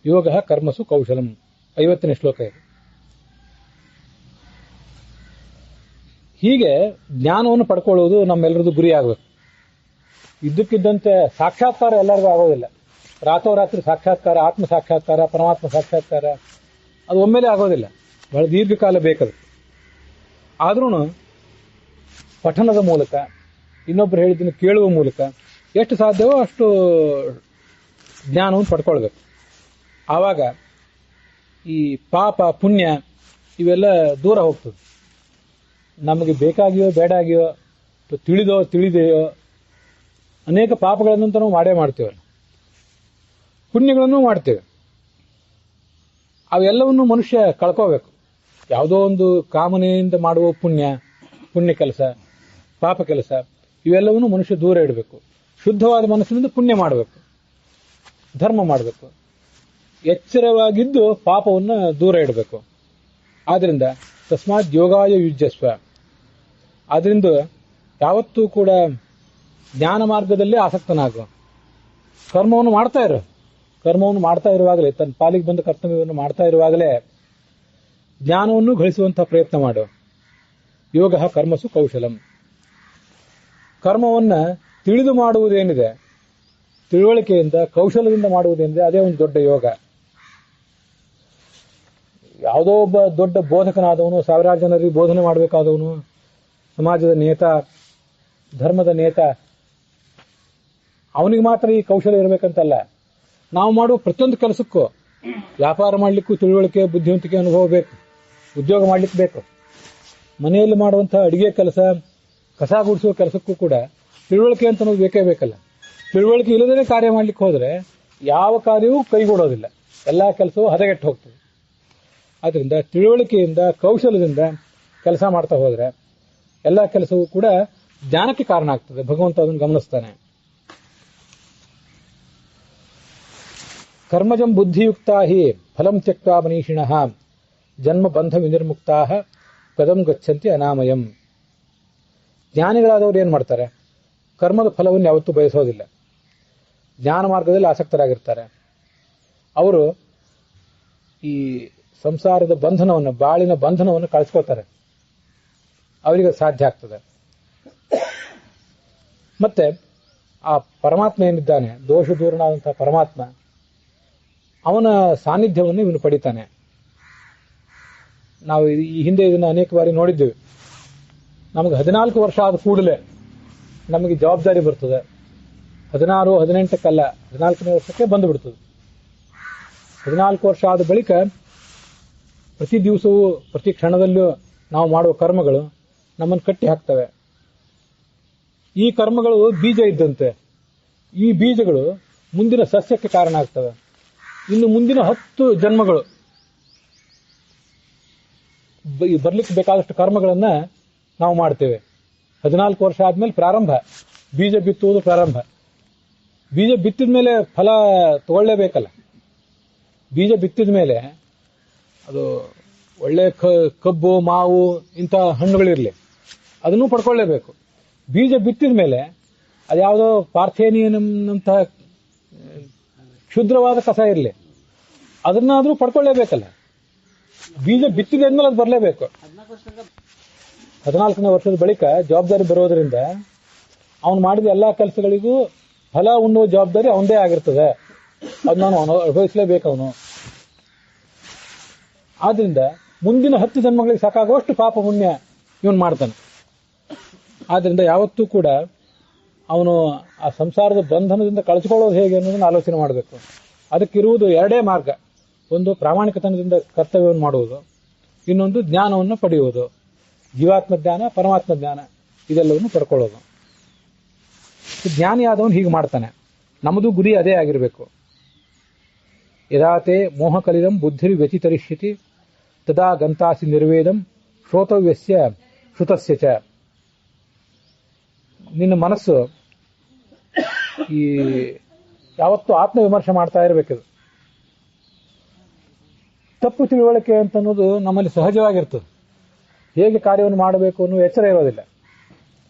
ಯೋಗ ಕರ್ಮಸು ಕೌಶಲಂ. 50ನೇ ಶ್ಲೋಕ ಇದು. ಹೀಗೆ ಜ್ಞಾನವನ್ನು ಪಡ್ಕೊಳ್ಳುವುದು ನಮ್ಮೆಲ್ಲರದು ಗುರಿ ಆಗಬೇಕು. ಇದ್ದಕ್ಕಿದ್ದಂತೆ ಸಾಕ್ಷಾತ್ಕಾರ ಎಲ್ಲರಿಗೂ ಆಗೋದಿಲ್ಲ. ರಾತ್ರೋರಾತ್ರಿ ಸಾಕ್ಷಾತ್ಕಾರ, ಆತ್ಮ ಸಾಕ್ಷಾತ್ಕಾರ, ಪರಮಾತ್ಮ ಸಾಕ್ಷಾತ್ಕಾರ ಅದು ಒಮ್ಮೆಲೆ ಆಗೋದಿಲ್ಲ. ಬಹಳ ದೀರ್ಘಕಾಲ ಬೇಕದು. ಆದ್ರೂ ಪಠನದ ಮೂಲಕ, ಇನ್ನೊಬ್ರು ಹೇಳಿದ್ದನ್ನು ಕೇಳುವ ಮೂಲಕ ಎಷ್ಟು ಸಾಧ್ಯವೋ ಅಷ್ಟು ಜ್ಞಾನವನ್ನು ಪಡ್ಕೊಳ್ಬೇಕು. ಆವಾಗ ಈ ಪಾಪ ಪುಣ್ಯ ಇವೆಲ್ಲ ದೂರ ಹೋಗ್ತದೆ. ನಮಗೆ ಬೇಕಾಗಿಯೋ ಬೇಡಾಗಿಯೋ, ತಿಳಿದೋ ತಿಳಿದೆಯೋ ಅನೇಕ ಪಾಪಗಳನ್ನಂತ ನಾವು ಮಾಡೇ ಮಾಡ್ತೇವೆ, ಪುಣ್ಯಗಳನ್ನು ಮಾಡ್ತೇವೆ. ಅವೆಲ್ಲವನ್ನು ಮನುಷ್ಯ ಕಳ್ಕೋಬೇಕು. ಯಾವುದೋ ಒಂದು ಕಾಮನೆಯಿಂದ ಮಾಡುವ ಪುಣ್ಯ ಕೆಲಸ, ಪಾಪ ಕೆಲಸ ಇವೆಲ್ಲವನ್ನು ಮನುಷ್ಯ ದೂರ ಇಡಬೇಕು. ಶುದ್ಧವಾದ ಮನಸ್ಸಿನಿಂದ ಪುಣ್ಯ ಮಾಡಬೇಕು, ಧರ್ಮ ಮಾಡಬೇಕು, ಎಚ್ಚರವಾಗಿದ್ದು ಪಾಪವನ್ನು ದೂರ ಇಡಬೇಕು. ಆದ್ರಿಂದ ತಸ್ಮಾತ್ ಯೋಗಾಯ ಯುಜ್ಯಸ್ವ. ಆದ್ರಿಂದ ಯಾವತ್ತೂ ಕೂಡ ಜ್ಞಾನ ಮಾರ್ಗದಲ್ಲೇ ಆಸಕ್ತನಾಗು. ಕರ್ಮವನ್ನು ಮಾಡ್ತಾ ಇರುವಾಗಲೇ ತನ್ನ ಪಾಲಿಗೆ ಬಂದ ಕರ್ತವ್ಯವನ್ನು ಮಾಡ್ತಾ ಇರುವಾಗಲೇ ಜ್ಞಾನವನ್ನು ಗಳಿಸುವಂತಹ ಪ್ರಯತ್ನ ಮಾಡು. ಯೋಗ ಕರ್ಮಸು ಕೌಶಲಂ. ಕರ್ಮವನ್ನ ತಿಳಿದು ಮಾಡುವುದೇನಿದೆ, ತಿಳುವಳಿಕೆಯಿಂದ ಕೌಶಲದಿಂದ ಮಾಡುವುದೇನಿದೆ, ಅದೇ ಒಂದು ದೊಡ್ಡ ಯೋಗ. ಯಾವುದೋ ಒಬ್ಬ ದೊಡ್ಡ ಬೋಧಕನಾದವನು, ಸಾವಿರಾರು ಜನರಿಗೆ ಬೋಧನೆ ಮಾಡಬೇಕಾದವನು, ಸಮಾಜದ ನೇತ, ಧರ್ಮದ ನೇತ, ಅವನಿಗೆ ಮಾತ್ರ ಈ ಕೌಶಲ್ಯ ಇರಬೇಕಂತಲ್ಲ. ನಾವು ಮಾಡುವ ಪ್ರತಿಯೊಂದು ಕೆಲಸಕ್ಕೂ, ವ್ಯಾಪಾರ ಮಾಡಲಿಕ್ಕೂ ತಿಳುವಳಿಕೆ, ಬುದ್ಧಿವಂತಿಕೆ, ಅನುಭವ ಬೇಕು. ಉದ್ಯೋಗ ಮಾಡ್ಲಿಕ್ಕೆ ಬೇಕು. ಮನೆಯಲ್ಲಿ ಮಾಡುವಂತಹ ಅಡಿಗೆ ಕೆಲಸ, ಕಸ ಗುಡಿಸುವ ಕೆಲಸಕ್ಕೂ ಕೂಡ ತಿಳುವಳಿಕೆ ಅಂತ ಅನ್ನೋದು ಬೇಕೇ ಬೇಕಲ್ಲ. ತಿಳುವಳಿಕೆ ಇಲ್ಲದೇ ಕಾರ್ಯ ಮಾಡ್ಲಿಕ್ಕೆ ಹೋದ್ರೆ ಯಾವ ಕಾರ್ಯವೂ ಕೈಗೂಡೋದಿಲ್ಲ, ಎಲ್ಲಾ ಕೆಲಸವೂ ಹದಗೆಟ್ಟು ಹೋಗ್ತದೆ. ಆದ್ರಿಂದ ತಿಳುವಳಿಕೆಯಿಂದ, ಕೌಶಲ್ಯದಿಂದ ಕೆಲಸ ಮಾಡ್ತಾ ಹೋದ್ರೆ ಎಲ್ಲ ಕೆಲಸವೂ ಕೂಡ ಜ್ಞಾನಕ್ಕೆ ಕಾರಣ ಆಗ್ತದೆ. ಭಗವಂತ ಅದನ್ನು ಗಮನಿಸ್ತಾನೆ. ಕರ್ಮಜಂ ಬುದ್ಧಿಯುಕ್ತಾ ಹಿ ಫಲಂ ತ್ಯಕ್ತಾ ಮನೀಷಿಣಃ ಜನ್ಮ ಬಂಧ ವಿನಿರ್ಮುಕ್ತಾ ಕದಂ ಗಚ್ಚಂತಿ ಅನಾಮಯಂ. ಜ್ಞಾನಿಗಳಾದವರು ಏನ್ ಮಾಡ್ತಾರೆ? ಕರ್ಮದ ಫಲವನ್ನು ಯಾವತ್ತೂ ಬಯಸೋದಿಲ್ಲ. ಜ್ಞಾನ ಮಾರ್ಗದಲ್ಲಿ ಆಸಕ್ತರಾಗಿರ್ತಾರೆ. ಅವರು ಈ ಸಂಸಾರದ ಬಂಧನವನ್ನು, ಬಾಳಿನ ಬಂಧನವನ್ನು ಕಳಿಸ್ಕೋತಾರೆ. ಅವರಿಗೆ ಸಾಧ್ಯ ಆಗ್ತದೆ. ಮತ್ತೆ ಆ ಪರಮಾತ್ಮ ಏನಿದ್ದಾನೆ, ದೋಷ ದೂರನಾದಂತಹ ಪರಮಾತ್ಮ, ಅವನ ಸಾನ್ನಿಧ್ಯವನ್ನು ಇವನು ಪಡಿತಾನೆ. ನಾವು ಈ ಹಿಂದೆ ಇದನ್ನು ಅನೇಕ ಬಾರಿ ನೋಡಿದ್ದೇವೆ. ನಮಗೆ 14 ವರ್ಷ ಆದ ಕೂಡಲೇ ನಮಗೆ ಜವಾಬ್ದಾರಿ ಬರ್ತದೆ. 16, 18ಕ್ಕಲ್ಲ, 14ನೇ ವರ್ಷಕ್ಕೆ ಬಂದು ಬಿಡ್ತದೆ. 14 ವರ್ಷ ಆದ ಬಳಿಕ ಪ್ರತಿ ದಿವಸವೂ, ಪ್ರತಿ ಕ್ಷಣದಲ್ಲೂ ನಾವು ಮಾಡುವ ಕರ್ಮಗಳು ನಮ್ಮನ್ನು ಕಟ್ಟಿ ಹಾಕ್ತವೆ. ಈ ಕರ್ಮಗಳು ಬೀಜ ಇದ್ದಂತೆ. ಈ ಬೀಜಗಳು ಮುಂದಿನ ಸಸ್ಯಕ್ಕೆ ಕಾರಣ ಆಗ್ತವೆ. ಇನ್ನು ಮುಂದಿನ 10 ಜನ್ಮಗಳು ಬರ್ಲಿಕ್ಕೆ ಬೇಕಾದಷ್ಟು ಕರ್ಮಗಳನ್ನ ನಾವು ಮಾಡ್ತೇವೆ. 14 ವರ್ಷ ಆದ್ಮೇಲೆ ಪ್ರಾರಂಭ, ಬೀಜ ಬಿತ್ತುವುದು ಪ್ರಾರಂಭ. ಬೀಜ ಬಿತ್ತಿದ ಮೇಲೆ ಫಲ ತಗೊಳ್ಳೇಬೇಕಲ್ಲ. ಬೀಜ ಬಿತ್ತಿದ ಮೇಲೆ ಅದು ಒಳ್ಳೆ ಕಬ್ಬು, ಮಾವು, ಇಂಥ ಹಣ್ಣುಗಳಿರಲಿ, ಅದನ್ನು ಪಡ್ಕೊಳ್ಳೇಬೇಕು. ಬೀಜ ಬಿತ್ತಿದ ಮೇಲೆ ಅದ್ಯಾವುದೋ ಪಾರ್ಥೇನಿಯಂತಹ ಕ್ಷುದ್ರವಾದ ಕಸ ಇರಲಿ, ಅದನ್ನಾದ್ರೂ ಪಡ್ಕೊಳ್ಳೇಬೇಕಲ್ಲ. ಬೀಜ ಬಿತ್ತಿದ ಅಂದ್ಮೇಲೆ ಅದು ಬರಲೇಬೇಕು. 14ನೇ ವರ್ಷದ ಬಳಿಕ ಜವಾಬ್ದಾರಿ ಬರೋದ್ರಿಂದ ಅವನು ಮಾಡಿದ ಎಲ್ಲಾ ಕೆಲಸಗಳಿಗೂ ಫಲ ಉಣ್ಣುವ ಜವಾಬ್ದಾರಿ ಅವನದೇ ಆಗಿರ್ತದೆ. ಅದನ್ನು ಅನುಭವಿಸಲೇಬೇಕು ಅವನು. ಆದ್ರಿಂದ ಮುಂದಿನ 10 ಜನ್ಮಗಳಿಗೆ ಸಾಕಾಗುವಷ್ಟು ಪಾಪ ಪುಣ್ಯ ಇವನು ಮಾಡ್ತಾನೆ. ಆದ್ರಿಂದ ಯಾವತ್ತೂ ಕೂಡ ಅವನು ಆ ಸಂಸಾರದ ಬಂಧನದಿಂದ ಕಳಿಸಿಕೊಳ್ಳೋದು ಹೇಗೆ ಅನ್ನೋದನ್ನು ಆಲೋಚನೆ ಮಾಡಬೇಕು. ಅದಕ್ಕಿರುವುದು 2 ಮಾರ್ಗ. ಒಂದು ಪ್ರಾಮಾಣಿಕತನದಿಂದ ಕರ್ತವ್ಯವನ್ನು ಮಾಡುವುದು, ಇನ್ನೊಂದು ಜ್ಞಾನವನ್ನು ಪಡೆಯುವುದು. ಜೀವಾತ್ಮ ಜ್ಞಾನ, ಪರಮಾತ್ಮ ಜ್ಞಾನ, ಇದೆಲ್ಲವನ್ನು ಪಡ್ಕೊಳ್ಳೋದು. ಜ್ಞಾನಿಯಾದವನು ಹೀಗೆ ಮಾಡ್ತಾನೆ. ನಮ್ಮದು ಗುರಿ ಅದೇ ಆಗಿರಬೇಕು. ಯದಾತೆ ಮೋಹಕಲಿದಂ ಬುದ್ಧಿರ್ ವ್ಯತಿತರಿಷ್ಯತಿ ತದಾ ಗಂತಾಸಿ ನಿರ್ವೇದಂ ಶ್ರೋತವ್ಯಸ್ಯ ಶ್ರುತಸ್ಯ ಚ. ನಿನ್ನ ಮನಸ್ಸು ಈ ಯಾವತ್ತೂ ಆತ್ಮವಿಮರ್ಶೆ ಮಾಡ್ತಾ ಇರಬೇಕಿದು. ತಪ್ಪು ತಿಳುವಳಿಕೆ ಅಂತ ಅನ್ನೋದು ನಮ್ಮಲ್ಲಿ ಸಹಜವಾಗಿರ್ತದೆ. ಹೇಗೆ ಕಾರ್ಯವನ್ನು ಮಾಡಬೇಕು ಅನ್ನೋ ಎಚ್ಚರ ಇರೋದಿಲ್ಲ.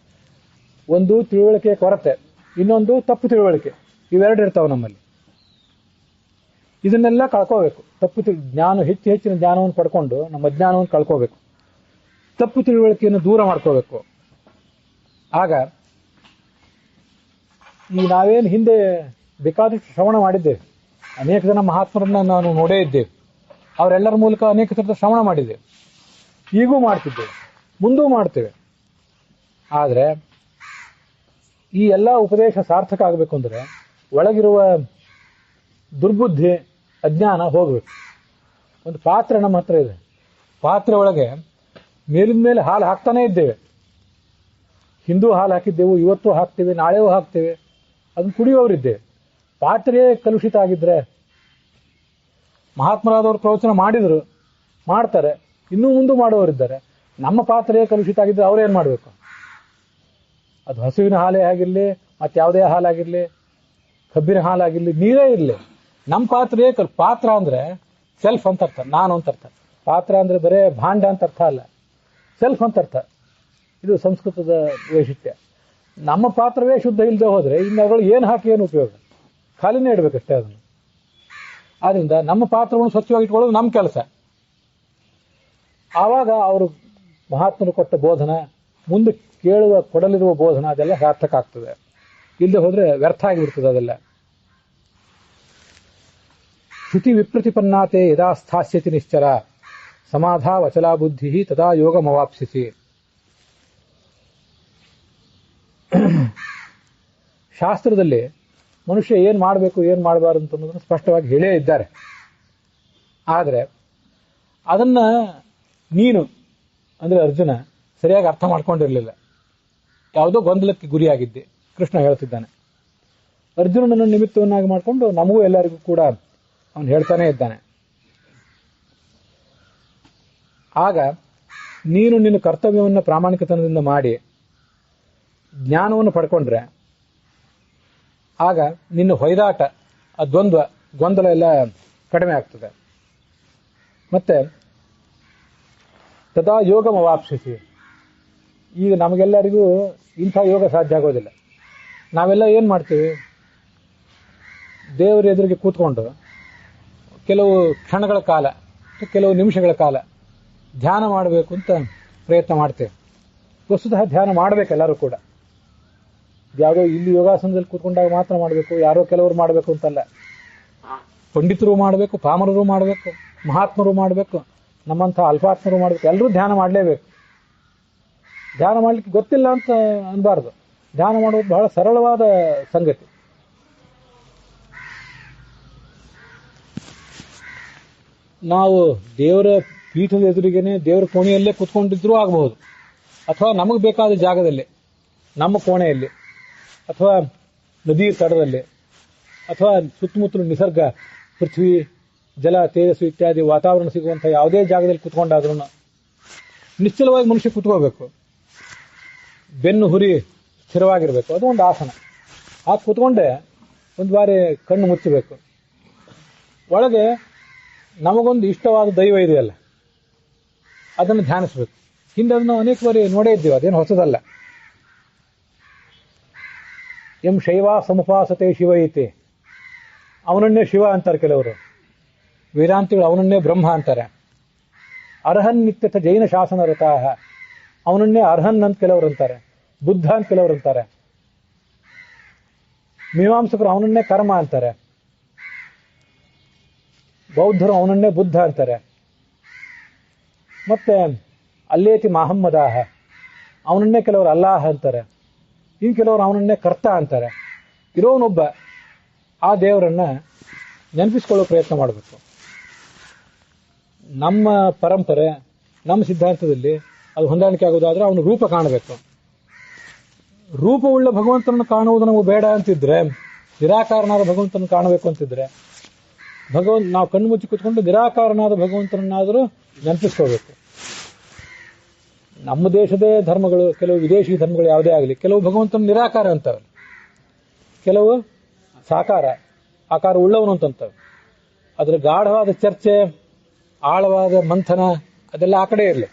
ಒಂದು ತಿಳುವಳಿಕೆಯ ಕೊರತೆ, ಇನ್ನೊಂದು ತಪ್ಪು ತಿಳುವಳಿಕೆ, ಇವೆರಡು ಇರ್ತಾವೆ ನಮ್ಮಲ್ಲಿ. ಇದನ್ನೆಲ್ಲ ಕಳ್ಕೋಬೇಕು. ಜ್ಞಾನ, ಹೆಚ್ಚಿನ ಜ್ಞಾನವನ್ನು ಪಡ್ಕೊಂಡು ನಮ್ಮ ಅಜ್ಞಾನವನ್ನು ಕಳ್ಕೋಬೇಕು. ತಪ್ಪು ತಿಳುವಳಿಕೆಯನ್ನು ದೂರ ಮಾಡ್ಕೋಬೇಕು. ಆಗ ಈ ನಾವೇನು ಹಿಂದೆ ಬೇಕಾದಷ್ಟು ಶ್ರವಣ ಮಾಡಿದ್ದೇವೆ, ಅನೇಕ ಜನ ಮಹಾತ್ಮರನ್ನ ನಾನು ನೋಡೇ ಇದ್ದೇವೆ, ಅವರೆಲ್ಲರ ಮೂಲಕ ಅನೇಕ ಥರದ ಶ್ರವಣ ಮಾಡಿದ್ದೇವೆ, ಈಗೂ ಮಾಡ್ತಿದ್ದೇವೆ, ಮುಂದೂ ಮಾಡ್ತೇವೆ. ಆದರೆ ಈ ಎಲ್ಲ ಉಪದೇಶ ಸಾರ್ಥಕ ಆಗಬೇಕು ಅಂದ್ರೆ ಒಳಗಿರುವ ದುರ್ಬುದ್ಧಿ, ಅಜ್ಞಾನ ಹೋಗಬೇಕು. ಒಂದು ಪಾತ್ರೆ ನಮ್ಮ ಹತ್ರ ಇದೆ. ಪಾತ್ರೆ ಒಳಗೆ ಮೇಲಿನ ಮೇಲೆ ಹಾಲು ಹಾಕ್ತಾನೇ ಇದ್ದೇವೆ. ಹಿಂದೂ ಹಾಲು ಹಾಕಿದ್ದೆವು, ಇವತ್ತು ಹಾಕ್ತೇವೆ, ನಾಳೆಯೂ ಹಾಕ್ತೇವೆ, ಅದನ್ನು ಕುಡಿಯೋರಿದ್ದೇವೆ. ಪಾತ್ರೆಯೇ ಕಲುಷಿತ ಆಗಿದ್ರೆ, ಮಹಾತ್ಮರಾದವರು ಪ್ರವಚನ ಮಾಡಿದ್ರು, ಮಾಡ್ತಾರೆ, ಇನ್ನೂ ಮುಂದೆ ಮಾಡುವವರಿದ್ದಾರೆ. ನಮ್ಮ ಪಾತ್ರೆಯೇ ಕಲುಷಿತ ಆಗಿದ್ರೆ ಅವ್ರೇನ್ ಮಾಡಬೇಕು? ಅದು ಹಸುವಿನ ಹಾಲೇ ಆಗಿರಲಿ, ಮತ್ತೆ ಯಾವುದೇ ಹಾಲಾಗಿರ್ಲಿ, ಕಬ್ಬಿನ ಹಾಲಾಗಿರ್ಲಿ, ನೀರೇ ಇರಲಿ, ನಮ್ಮ ಪಾತ್ರೆಯೇ ಪಾತ್ರ ಅಂದ್ರೆ ಸೆಲ್ಫ್ ಅಂತ ಅರ್ಥ, ನಾನು ಅಂತ ಅರ್ಥ. ಪಾತ್ರ ಅಂದ್ರೆ ಬರೇ ಭಾಂಡ ಅಂತ ಅರ್ಥ ಅಲ್ಲ, ಸೆಲ್ಫ್ ಅಂತ ಅರ್ಥ. ಇದು ಸಂಸ್ಕೃತದ ವೈಶಿಷ್ಟ್ಯ. ನಮ್ಮ ಪಾತ್ರವೇ ಶುದ್ಧ ಇಲ್ಲದೆ ಹೋದ್ರೆ ಇನ್ನು ಅದ್ರೊಳಗೆ ಏನು ಹಾಕಿ ಏನು ಉಪಯೋಗ? ಖಾಲಿನೇ ಇಡಬೇಕಷ್ಟೇ ಅದನ್ನು. ಆದ್ರಿಂದ ನಮ್ಮ ಪಾತ್ರವನ್ನು ಸ್ವಚ್ಛವಾಗಿ ಇಟ್ಕೊಳ್ಳೋದು ನಮ್ಮ ಕೆಲಸ. ಆವಾಗ ಅವರು ಮಹಾತ್ಮರು ಕೊಟ್ಟ ಬೋಧನ, ಮುಂದೆ ಕೊಡಲಿರುವ ಬೋಧನ ಅದೆಲ್ಲ ಸಾರ್ಥಕ ಆಗ್ತದೆ. ಇಲ್ಲದೆ ಹೋದ್ರೆ ವ್ಯರ್ಥ ಆಗಿಬಿಡ್ತದೆ ಅದೆಲ್ಲ. ಶ್ರುತಿ ವಿಪ್ರತಿಪನ್ನಾತೆ ಯದಾ ಸ್ಥಾಸ್ಯತಿ ನಿಶ್ಚರ ಸಮಾಧಾ ವಚಲಾ ಬುದ್ಧಿ ತದಾ ಯೋಗಮವಾಪ್ಸಿಸಿ. ಶಾಸ್ತ್ರದಲ್ಲಿ ಮನುಷ್ಯ ಏನ್ ಮಾಡಬೇಕು ಏನ್ ಮಾಡಬಾರದು ಅಂತ ಅನ್ನೋದನ್ನು ಸ್ಪಷ್ಟವಾಗಿ ಹೇಳೇ ಇದ್ದಾರೆ. ಆದರೆ ಅದನ್ನ ನೀನು ಅಂದ್ರೆ ಅರ್ಜುನ ಸರಿಯಾಗಿ ಅರ್ಥ ಮಾಡ್ಕೊಂಡಿರಲಿಲ್ಲ. ಯಾವುದೋ ಗೊಂದಲಕ್ಕೆ ಗುರಿಯಾಗಿದ್ದೆ. ಕೃಷ್ಣ ಹೇಳ್ತಿದ್ದಾನೆ. ಅರ್ಜುನನನ್ನು ನಿಮಿತ್ತವನ್ನಾಗಿ ಮಾಡಿಕೊಂಡು ನಮಗೂ ಎಲ್ಲರಿಗೂ ಕೂಡ ಅವನು ಹೇಳ್ತಾನೆ ಇದ್ದಾನೆ. ಆಗ ನೀನು ನಿನ್ನ ಕರ್ತವ್ಯವನ್ನು ಪ್ರಾಮಾಣಿಕತನದಿಂದ ಮಾಡಿ ಜ್ಞಾನವನ್ನು ಪಡ್ಕೊಂಡ್ರೆ ಆಗ ನಿನ್ನ ಹೊಯ್ದಾಟ, ಆ ಗೊಂದಲ ಎಲ್ಲ ಕಡಿಮೆ ಆಗ್ತದೆ. ಮತ್ತೆ ತದಾ ಯೋಗಮವಾಪ್ಸಿಸಿ. ಈಗ ನಮಗೆಲ್ಲರಿಗೂ ಇಂಥ ಯೋಗ ಸಾಧ್ಯ ಆಗೋದಿಲ್ಲ. ನಾವೆಲ್ಲ ಏನು ಮಾಡ್ತೀವಿ, ದೇವರ ಎದುರಿಗೆ ಕೂತ್ಕೊಂಡು ಕೆಲವು ಕ್ಷಣಗಳ ಕಾಲ, ಕೆಲವು ನಿಮಿಷಗಳ ಕಾಲ ಧ್ಯಾನ ಮಾಡಬೇಕು ಅಂತ ಪ್ರಯತ್ನ ಮಾಡ್ತೇವೆ. ವಸ್ತುತಃ ಧ್ಯಾನ ಮಾಡಬೇಕು ಎಲ್ಲರೂ ಕೂಡ. ಯಾವುದೋ ಇಲ್ಲಿ ಯೋಗಾಸನದಲ್ಲಿ ಕೂತ್ಕೊಂಡಾಗ ಮಾತ್ರ ಮಾಡಬೇಕು, ಯಾರೋ ಕೆಲವರು ಮಾಡಬೇಕು ಅಂತಲ್ಲ. ಪಂಡಿತರು ಮಾಡಬೇಕು, ಪಾಮರರು ಮಾಡಬೇಕು, ಮಹಾತ್ಮರು ಮಾಡಬೇಕು, ನಮ್ಮಂಥ ಅಲ್ಪಾತ್ಮರು ಮಾಡಬೇಕು. ಎಲ್ಲರೂ ಧ್ಯಾನ ಮಾಡಲೇಬೇಕು. ಧ್ಯಾನ ಮಾಡಲಿಕ್ಕೆ ಗೊತ್ತಿಲ್ಲ ಅಂತ ಅನ್ಬಾರ್ದು. ಧ್ಯಾನ ಮಾಡುವುದು ಬಹಳ ಸರಳವಾದ ಸಂಗತಿ. ನಾವು ದೇವರ ಪೀಠದ ಎದುರಿಗೇನೆ ದೇವರ ಕೋಣೆಯಲ್ಲೇ ಕೂತ್ಕೊಂಡಿದ್ರೂ ಆಗಬಹುದು, ಅಥವಾ ನಮಗೆ ಬೇಕಾದ ಜಾಗದಲ್ಲಿ, ನಮ್ಮ ಕೋಣೆಯಲ್ಲಿ, ಅಥವಾ ನದಿ ತಡದಲ್ಲಿ, ಅಥವಾ ಸುತ್ತಮುತ್ತಲು ನಿಸರ್ಗ, ಪೃಥ್ವಿ, ಜಲ, ತೇಜಸ್ಸು ಇತ್ಯಾದಿ ವಾತಾವರಣ ಸಿಗುವಂತಹ ಯಾವುದೇ ಜಾಗದಲ್ಲಿ ಕೂತ್ಕೊಂಡಾದ್ರೂ ನಿಶ್ಚಲವಾಗಿ ಮನುಷ್ಯ ಕೂತ್ಕೋಬೇಕು. ಬೆನ್ನು ಹುರಿ ಸ್ಥಿರವಾಗಿರಬೇಕು. ಅದು ಒಂದು ಆಸನ. ಆ ಕೂತ್ಕೊಂಡೆ ಒಂದು ಬಾರಿ ಕಣ್ಣು ಮುಚ್ಚಬೇಕು. ಒಳಗೆ ನಮಗೊಂದು ಇಷ್ಟವಾದ ದೈವ ಇದೆಯಲ್ಲ, ಅದನ್ನು ಧ್ಯಾನಿಸಬೇಕು. ಹಿಂದೆ ಅದನ್ನು ನಾವು ಅನೇಕ ಬಾರಿ ನೋಡೇ ಇದ್ದೀವಿ, ಅದೇನು ಹೊಸದಲ್ಲ. ಎಂ ಶೈವ ಸಮುಪಾಸತೆ ಶಿವ ಐತೆ. ಅವನನ್ನೇ ಶಿವ ಅಂತಾರೆ ಕೆಲವರು. ವೇದಾಂತಿಗಳು ಅವನನ್ನೇ ಬ್ರಹ್ಮ ಅಂತಾರೆ. ಅರ್ಹನ್ ನಿತ್ಯತ ಜೈನ ಶಾಸನ ರಥಾಹ. ಅವನನ್ನೇ ಅರ್ಹನ್ ಅಂತ ಕೆಲವರು ಅಂತಾರೆ, ಬುದ್ಧ ಅಂತ ಕೆಲವರು ಅಂತಾರೆ. ಮೀಮಾಂಸಕರು ಅವನನ್ನೇ ಕರ್ಮ ಅಂತಾರೆ. ಬೌದ್ಧರು ಅವನನ್ನೇ ಬುದ್ಧ ಅಂತಾರೆ. ಮತ್ತೆ ಅಲ್ಲೇತಿ ಮಹಮ್ಮದಾಹ, ಅವನನ್ನೇ ಕೆಲವರು ಅಲ್ಲಾಹ ಅಂತಾರೆ. ಇನ್ನು ಕೆಲವರು ಅವನನ್ನೇ ಕರ್ತ ಅಂತಾರೆ. ಇರೋನೊಬ್ಬ, ಆ ದೇವರನ್ನ ನೆನಪಿಸ್ಕೊಳ್ಳೋ ಪ್ರಯತ್ನ ಮಾಡಬೇಕು. ನಮ್ಮ ಪರಂಪರೆ, ನಮ್ಮ ಸಿದ್ಧಾಂತದಲ್ಲಿ ಅದು ಹೊಂದಾಣಿಕೆ ಆಗೋದಾದ್ರೆ ಅವನು ರೂಪ ಕಾಣಬೇಕು. ರೂಪವುಳ್ಳ ಭಗವಂತನನ್ನು ಕಾಣುವುದು ನಮಗೆ ಬೇಡ ಅಂತಿದ್ರೆ, ನಿರಾಕಾರನಾದ ಭಗವಂತನನ್ನು ಕಾಣಬೇಕು ಅಂತಿದ್ರೆ, ನಾವು ಕಣ್ಣು ಮುಚ್ಚಿ ಕೂತ್ಕೊಂಡು ನಿರಾಕಾರನಾದ ಭಗವಂತನನ್ನಾದರೂ ನೆನಪಿಸ್ಕೋಬೇಕು. ನಮ್ಮ ದೇಶದೇ ಧರ್ಮಗಳು, ಕೆಲವು ವಿದೇಶಿ ಧರ್ಮಗಳು ಯಾವುದೇ ಆಗಲಿ, ಕೆಲವು ಭಗವಂತನ ನಿರಾಕಾರ ಅಂತವೆ, ಕೆಲವು ಸಾಕಾರ, ಆಕಾರ ಉಳ್ಳವನು ಅಂತಂತವೆ. ಅದರ ಗಾಢವಾದ ಚರ್ಚೆ, ಆಳವಾದ ಮಂಥನ ಅದೆಲ್ಲ ಆ ಕಡೆ ಇರಲಿ.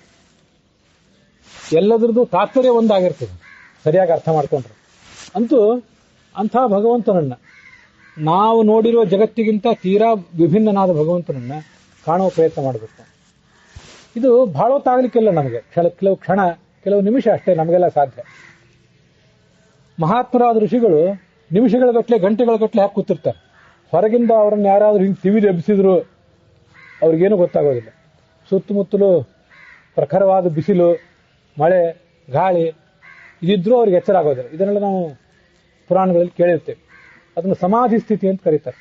ಎಲ್ಲದ್ರದ್ದು ತಾತ್ಪರ್ಯ ಒಂದಾಗಿರ್ತದೆ ಸರಿಯಾಗಿ ಅರ್ಥ ಮಾಡ್ಕೊಂಡ್ರೆ. ಅಂತೂ ಅಂಥ ಭಗವಂತನನ್ನ, ನಾವು ನೋಡಿರುವ ಜಗತ್ತಿಗಿಂತ ತೀರಾ ವಿಭಿನ್ನನಾದ ಭಗವಂತನನ್ನ ಕಾಣುವ ಪ್ರಯತ್ನ ಮಾಡಬೇಕು. ಇದು ಬಹಳ ಹೊತ್ತಾಗಲಿಕ್ಕಿಲ್ಲ ನಮಗೆ. ಕೆಲವು ಕ್ಷಣ, ಕೆಲವು ನಿಮಿಷ ಅಷ್ಟೇ ನಮಗೆಲ್ಲ ಸಾಧ್ಯ. ಮಹಾತ್ಮರಾದ ಋಷಿಗಳು ನಿಮಿಷಗಳ ಗಟ್ಟಲೆ, ಗಂಟೆಗಳ ಗಟ್ಟಲೆ ಹಾಕಿ ಕೂತಿರ್ತಾರೆ. ಹೊರಗಿಂದ ಅವರನ್ನು ಯಾರಾದ್ರೂ ಹಿಂಗೆ ಕಿವಿದು ಎಬ್ಬಿಸಿದ್ರು ಅವ್ರಿಗೇನು ಗೊತ್ತಾಗೋದಿಲ್ಲ. ಸುತ್ತಮುತ್ತಲು ಪ್ರಖರವಾದ ಬಿಸಿಲು, ಮಳೆ, ಗಾಳಿ ಇದಿದ್ರೂ ಅವ್ರಿಗೆ ಎಚ್ಚರ ಆಗೋದಿಲ್ಲ. ಇದನ್ನೆಲ್ಲ ನಾವು ಪುರಾಣಗಳಲ್ಲಿ ಕೇಳಿರ್ತೇವೆ. ಅದನ್ನು ಸಮಾಧಿ ಸ್ಥಿತಿ ಅಂತ ಕರೀತಾರೆ.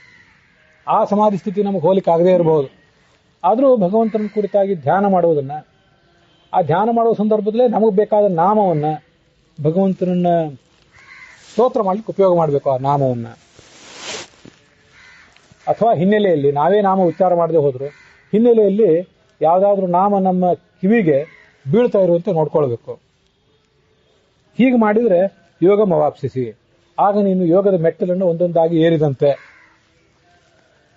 ಆ ಸಮಾಧಿ ಸ್ಥಿತಿ ನಮಗೆ ಹೋಲಿಕೆ ಆಗದೇ ಇರಬಹುದು. ಆದರೂ ಭಗವಂತನ ಕುರಿತಾಗಿ ಧ್ಯಾನ ಮಾಡುವುದನ್ನ, ಆ ಧ್ಯಾನ ಮಾಡುವ ಸಂದರ್ಭದಲ್ಲೇ ನಮಗೆ ಬೇಕಾದ ನಾಮವನ್ನ, ಭಗವಂತನನ್ನ ಸ್ತೋತ್ರ ಮಾಡಲಿಕ್ಕೆ ಉಪಯೋಗ ಮಾಡಬೇಕು. ಆ ನಾಮವನ್ನ ಅಥವಾ ಹಿನ್ನೆಲೆಯಲ್ಲಿ ನಾವೇ ನಾಮ ಉಚ್ಚಾರ ಮಾಡದೆ ಹೋದ್ರು ಹಿನ್ನೆಲೆಯಲ್ಲಿ ಯಾವುದಾದ್ರೂ ನಾಮ ನಮ್ಮ ಕಿವಿಗೆ ಬೀಳ್ತಾ ಇರುವಂತೆ ನೋಡ್ಕೊಳ್ಬೇಕು. ಹೀಗೆ ಮಾಡಿದ್ರೆ ಯೋಗ ಮವಾಪ್ಸಿಸಿ. ಆಗ ನೀನು ಯೋಗದ ಮೆಟ್ಟಲನ್ನು ಒಂದೊಂದಾಗಿ ಏರಿದಂತೆ.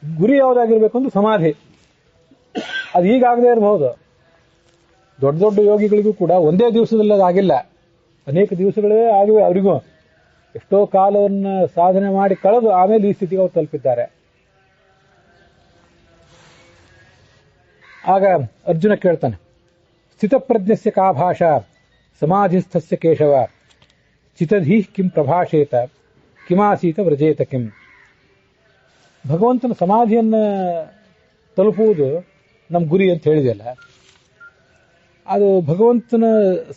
ಗುರಿ ಯಾವುದಾಗಿರ್ಬೇಕು ಅಂದ್ರೆ ಸಮಾಧಿ. ಅದು ಈಗಾಗದೇ ಇರಬಹುದು. ದೊಡ್ಡ ದೊಡ್ಡ ಯೋಗಿಗಳಿಗೂ ಕೂಡ ಒಂದೇ ದಿವಸದಲ್ಲಿ ಅದಾಗಿಲ್ಲ, ಅನೇಕ ದಿವಸಗಳೇ ಆಗಿವೆ ಅವರಿಗೂ. ಎಷ್ಟೋ ಕಾಲವನ್ನು ಸಾಧನೆ ಮಾಡಿ ಕಳೆದು ಆಮೇಲೆ ಈ ಸ್ಥಿತಿಗೆ ಅವರು ತಲುಪಿದ್ದಾರೆ. ಆಗ ಅರ್ಜುನ ಕೇಳ್ತಾನೆ, ಸ್ಥಿತಪ್ರಜ್ಞಸ್ಯ ಕಾ ಭಾಷಾ ಸಮಾಧಿಸ್ಥಸ್ಯ ಕೇಶವ ಚಿತಧೀ ಕಿಂ ಪ್ರಭಾಷೇತ ಕಿಮಾಸೀತ ವ್ರಜೇತ ಕಿಂ. ಭಗವಂತನ ಸಮಾಧಿಯನ್ನು ತಲುಪುವುದು ನಮ್ಮ ಗುರಿ ಅಂತ ಹೇಳಿದೆಯಲ್ಲ, ಅದು ಭಗವಂತನ